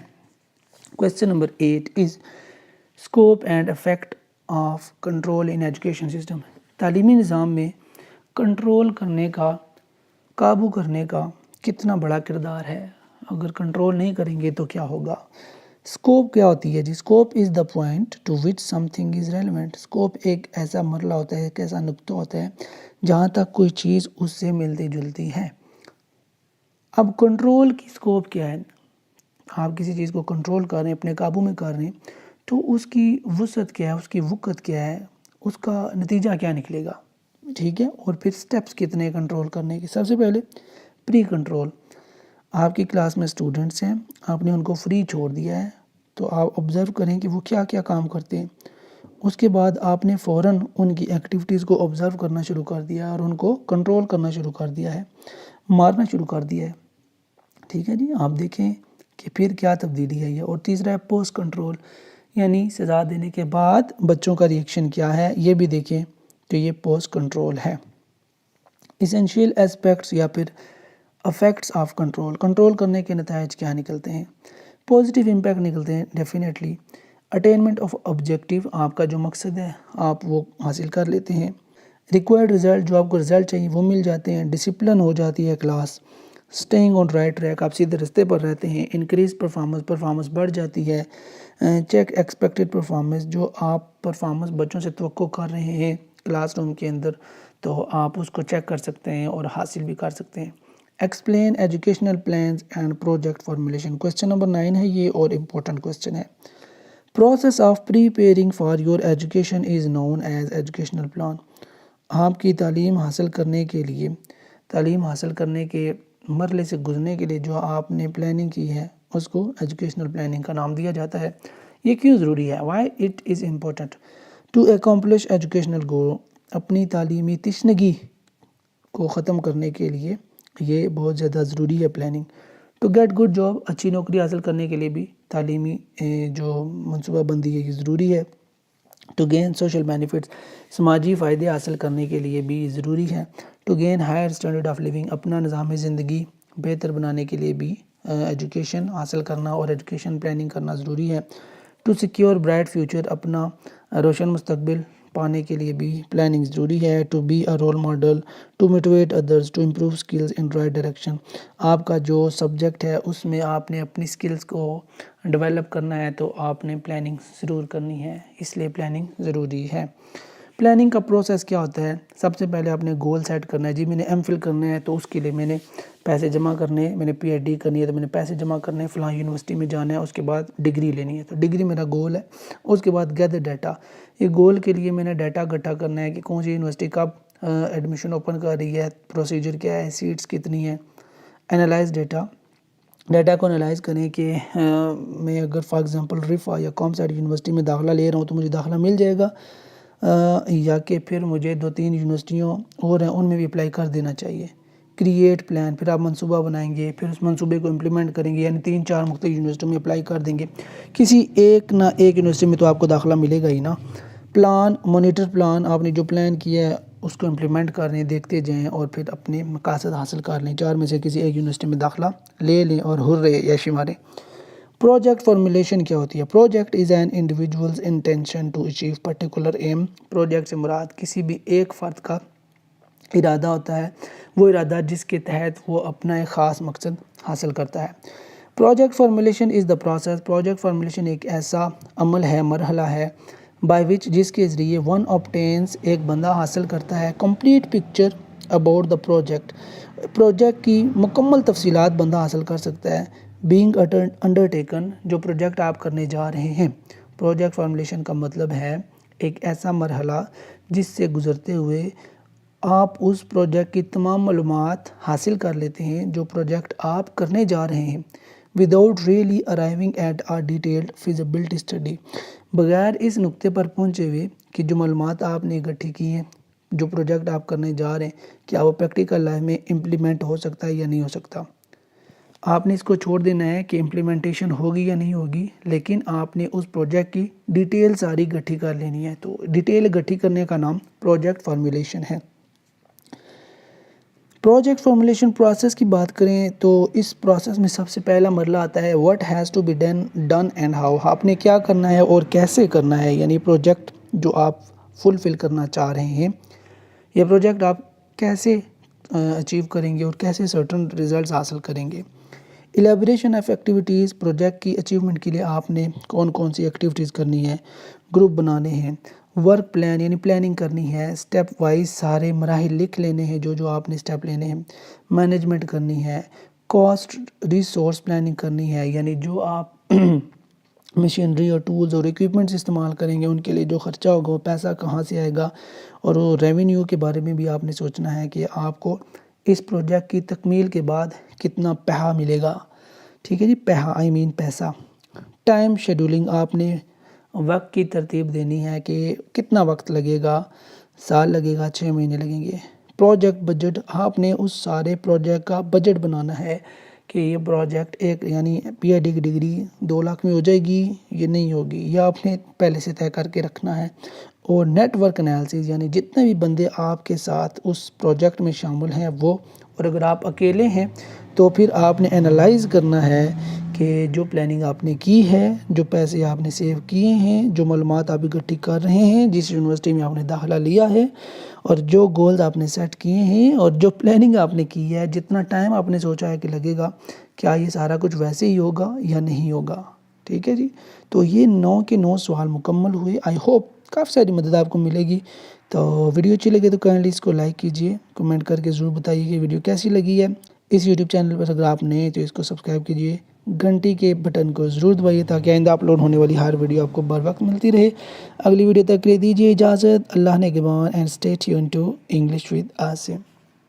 Question number 8 is scope and effect of control in education system, تعلیمی نظام میں کنٹرول کرنے کا، قابو کرنے کا کتنا بڑا کردار ہے؟ اگر کنٹرول نہیں کریں گے تو کیا ہوگا؟ اسکوپ کیا ہوتی ہے جی؟ Scope is the point to which something is relevant. Scope ایک ایسا مرحلہ ہوتا ہے، ایک ایسا نقطہ ہوتا ہے جہاں تک کوئی چیز اس سے ملتی جلتی ہے. اب کنٹرول کی اسکوپ کیا ہے؟ آپ کسی چیز کو کنٹرول کر رہے ہیں، اپنے قابو میں کر رہے ہیں، تو اس کی وسعت کیا ہے، اس کی وقت کیا ہے، اس کا نتیجہ کیا نکلے گا، ٹھیک ہے. اور پھر سٹیپس کتنے کنٹرول کرنے کے. سب سے پہلے پری کنٹرول. آپ کی کلاس میں اسٹوڈنٹس ہیں، آپ نے ان کو فری چھوڑ دیا ہے، تو آپ آبزرو کریں کہ وہ کیا کیا کام کرتے ہیں. اس کے بعد آپ نے فوراً ان کی ایکٹیویٹیز کو آبزرو کرنا شروع کر دیا اور ان کو کنٹرول کرنا شروع کر دیا ہے، مارنا شروع کر دیا ہے. ٹھیک ہے جی. آپ دیکھیں کہ پھر کیا تبدیلی آئی ہے. اور تیسرا ہے پوسٹ کنٹرول، یعنی سزا دینے کے بعد بچوں کا ریئیکشن کیا ہے، یہ بھی دیکھیں تو یہ پوسٹ کنٹرول ہے. اسینشیل اسپیکٹس یا پھر افیکٹس آف کنٹرول. کنٹرول کرنے کے نتائج کیا نکلتے ہیں؟ پازیٹیو امپیکٹ نکلتے ہیں ڈیفینیٹلی. اٹینمنٹ آف آبجیکٹیو، آپ کا جو مقصد ہے آپ وہ حاصل کر لیتے ہیں. ریکوائرڈ رزلٹ، جو آپ کو رزلٹ چاہیے وہ مل جاتے ہیں. ڈسپلن ہو جاتی ہے کلاس. اسٹیئنگ آن رائٹ ٹریک، آپ سیدھے رستے پر رہتے ہیں. انکریز پرفارمنس بڑھ جاتی ہے. چیک ایکسپیکٹڈ پرفارمنس، جو آپ پرفارمنس بچوں سے توقع کر رہے ہیں کلاس روم کے اندر، تو آپ اس کو چیک کر سکتے ہیں اور حاصل بھی کر سکتے ہیں. Explain educational plans and project formulation. Question number 9 ہے یہ، اور امپورٹنٹ کویسچن ہے. Process of preparing for your education is known as educational plan. آپ کی تعلیم حاصل کرنے کے لیے، تعلیم حاصل کرنے کے مرحلے سے گزرنے کے لیے جو آپ نے پلاننگ کی ہے اس کو ایجوکیشنل پلاننگ کا نام دیا جاتا ہے. یہ کیوں ضروری ہے؟ Why it is important to accomplish educational goal. اپنی تعلیمی تشنگی کو ختم کرنے کے لیے یہ بہت زیادہ ضروری ہے planning. To get good job, اچھی نوکری حاصل کرنے کے لیے بھی تعلیمی جو منصوبہ بندی ہے یہ ضروری ہے. ٹو گین سوشل بینیفٹس، سماجی فائدے حاصل کرنے کے لیے بھی ضروری ہے. To gain higher standard of living, اپنا نظام زندگی بہتر بنانے کے لیے بھی ایجوکیشن حاصل کرنا اور ایجوکیشن پلاننگ کرنا ضروری ہے. ٹو سیکیور برائٹ فیوچر، اپنا روشن مستقبل پانے کے لیے بھی پلاننگ ضروری ہے. To be a role model, to motivate others, to improve skills in right direction. آپ کا جو سبجیکٹ ہے اس میں آپ نے اپنی اسکلز کو ڈیولپ کرنا ہے تو آپ نے پلاننگ ضرور کرنی ہے، اس لیے پلاننگ ضروری ہے. پلاننگ کا پروسیس کیا ہوتا ہے؟ سب سے پہلے آپ نے گول سیٹ کرنا ہے. جی میں نے ایم فل کرنا ہے تو اس کے لیے میں نے پیسے جمع کرنے ہیں. میں نے پی ایچ ڈی کرنی ہے تو میں نے پیسے جمع کرنے ہیں. فلاں یونیورسٹی میں جانا ہے، اس کے بعد ڈگری لینی ہے تو ڈگری میرا گول ہے. اس کے بعد گیدر ڈیٹا. یہ گول کے لیے میں نے ڈیٹا اکٹھا کرنا ہے کہ کون سی یونیورسٹی کب ایڈمیشن اوپن کر رہی ہے، پروسیجر کیا ہے، سیٹس کتنی ہیں. Analyse data. ڈیٹا کو انالائز کریں کہ میں اگر فار ایگزامپل رفا یا کام سائٹ یونیورسٹی میں داخلہ لے رہا ہوں تو مجھے داخلہ مل جائے گا، یا کہ پھر مجھے 2-3 یونیورسٹیوں اور ہیں ان میں بھی اپلائی کر دینا چاہیے. کریٹ پلان، پھر آپ منصوبہ بنائیں گے، پھر اس منصوبے کو امپلیمنٹ کریں گے، یعنی 3-4 مختلف یونیورسٹیوں میں اپلائی کر دیں گے. کسی ایک نہ ایک یونیورسٹی میں تو آپ کو داخلہ ملے گا ہی نا. پلان، مانیٹر پلان، آپ نے جو پلان کیا ہے اس کو امپلیمنٹ کر رہے ہیں، دیکھتے جائیں اور پھر اپنے مقاصد حاصل کر لیں. 4 میں سے کسی ایک یونیورسٹی میں داخلہ لے لیں اور ہرے یاشی ماریں. پروجیکٹ فارمولیشن کیا ہوتی ہے؟ Project is an individual's intention to achieve particular aim. Project سے مراد کسی بھی ایک فرد کا ارادہ ہوتا ہے، وہ ارادہ جس کے تحت وہ اپنا ایک خاص مقصد حاصل کرتا ہے. Project formulation is the process. Project formulation ایک ایسا عمل ہے، مرحلہ ہے، بائی وچ، جس کے ذریعے ون آبٹینس، ایک بندہ حاصل کرتا ہے، complete picture about the project. Project کی مکمل تفصیلات بندہ حاصل کر سکتا ہے. بینگ انڈرٹیکن، جو پروجیکٹ آپ کرنے جا رہے ہیں. پروجیکٹ فارمولیشن کا مطلب ہے ایک ایسا مرحلہ جس سے گزرتے ہوئے آپ اس پروجیکٹ کی تمام معلومات حاصل کر لیتے ہیں جو پروجیکٹ آپ کرنے جا رہے ہیں. Without really arriving at a detailed feasibility study, بغیر اس نقطے پر پہنچے ہوئے کہ جو معلومات آپ نے اکٹھی کی ہیں، جو پروجیکٹ آپ کرنے جا رہے ہیں کیا وہ پریکٹیکل لائف میں امپلیمنٹ ہو سکتا ہے یا نہیں ہو سکتا. آپ نے اس کو چھوڑ دینا ہے کہ امپلیمنٹیشن ہوگی یا نہیں ہوگی، لیکن آپ نے اس پروجیکٹ کی ڈیٹیل ساری اکٹھی کر لینی ہے. تو ڈیٹیل اکٹھی کرنے کا نام پروجیکٹ فارمولیشن ہے. پروجیکٹ فارمولیشن پروسیس کی بات کریں تو اس پروسیس میں سب سے پہلا مرحلہ آتا ہے what has to be done and how. آپ نے کیا کرنا ہے اور کیسے کرنا ہے، یعنی پروجیکٹ جو آپ فلفل کرنا چاہ رہے ہیں، یہ پروجیکٹ آپ کیسے اچیو کریں گے اور کیسے سرٹن ریزلٹس حاصل کریں گے. الیبریشن آف ایکٹیویٹیز، پروجیکٹ کی اچیومنٹ کے لیے آپ نے کون کون سی ایکٹیویٹیز کرنی ہے، گروپ بنانے ہیں، ورک پلان یعنی پلاننگ کرنی ہے، اسٹیپ وائز سارے مراحل لکھ لینے ہیں جو آپ نے اسٹیپ لینے ہیں، مینجمنٹ کرنی ہے، کاسٹ ریسورس پلاننگ کرنی ہے یعنی جو آپ مشینری اور ٹولز اور اکوپمنٹس استعمال کریں گے ان کے لیے جو خرچہ ہوگا وہ پیسہ کہاں سے آئے گا، اور وہ ریونیو کے بارے میں بھی آپ نے سوچنا ہے کہ آپ کو اس پروجیکٹ کی تکمیل کے بعد کتنا پیسہ ملے گا، ٹھیک ہے جی، پیسہ۔ ٹائم شیڈولنگ، آپ نے وقت کی ترتیب دینی ہے کہ کتنا وقت لگے گا، سال لگے گا، 6 مہینے لگیں گے۔ پروجیکٹ بجٹ، آپ نے اس سارے پروجیکٹ کا بجٹ بنانا ہے کہ یہ پروجیکٹ ایک یعنی پی ایچ ڈی کی ڈگری 2 لاکھ میں ہو جائے گی یہ نہیں ہوگی، یہ آپ نے پہلے سے طے کر کے رکھنا ہے۔ اور نیٹ ورک انالیسز یعنی جتنے بھی بندے آپ کے ساتھ اس پروجیکٹ میں شامل ہیں وہ، اور اگر آپ اکیلے ہیں تو پھر آپ نے انالائز کرنا ہے کہ جو پلاننگ آپ نے کی ہے، جو پیسے آپ نے سیو کیے ہیں، جو معلومات آپ اکٹھی کر رہے ہیں، جس یونیورسٹی میں آپ نے داخلہ لیا ہے، اور جو گولز آپ نے سیٹ کیے ہیں، اور جو پلاننگ آپ نے کی ہے، جتنا ٹائم آپ نے سوچا ہے کہ لگے گا، کیا یہ سارا کچھ ویسے ہی ہوگا یا نہیں ہوگا، ٹھیک ہے جی۔ تو یہ 9 کے 9 سوال مکمل ہوئے۔ آئی ہوپ کافی ساری مدد آپ کو ملے گی۔ تو ویڈیو اچھی لگے تو کائنڈلی اس کو لائک کیجئے، کمنٹ کر کے ضرور بتائیے کہ ویڈیو کیسی لگی ہے۔ اس یوٹیوب چینل پر اگر آپ نئے ہیں تو اس کو سبسکرائب کیجئے، گھنٹی کے بٹن کو ضرور دبائیے تاکہ آئندہ اپلوڈ ہونے والی ہر ویڈیو آپ کو بر وقت ملتی رہے۔ اگلی ویڈیو تک کے لیے دیجیے اجازت، اللہ نگہبان، and stay tuned to English with Asim.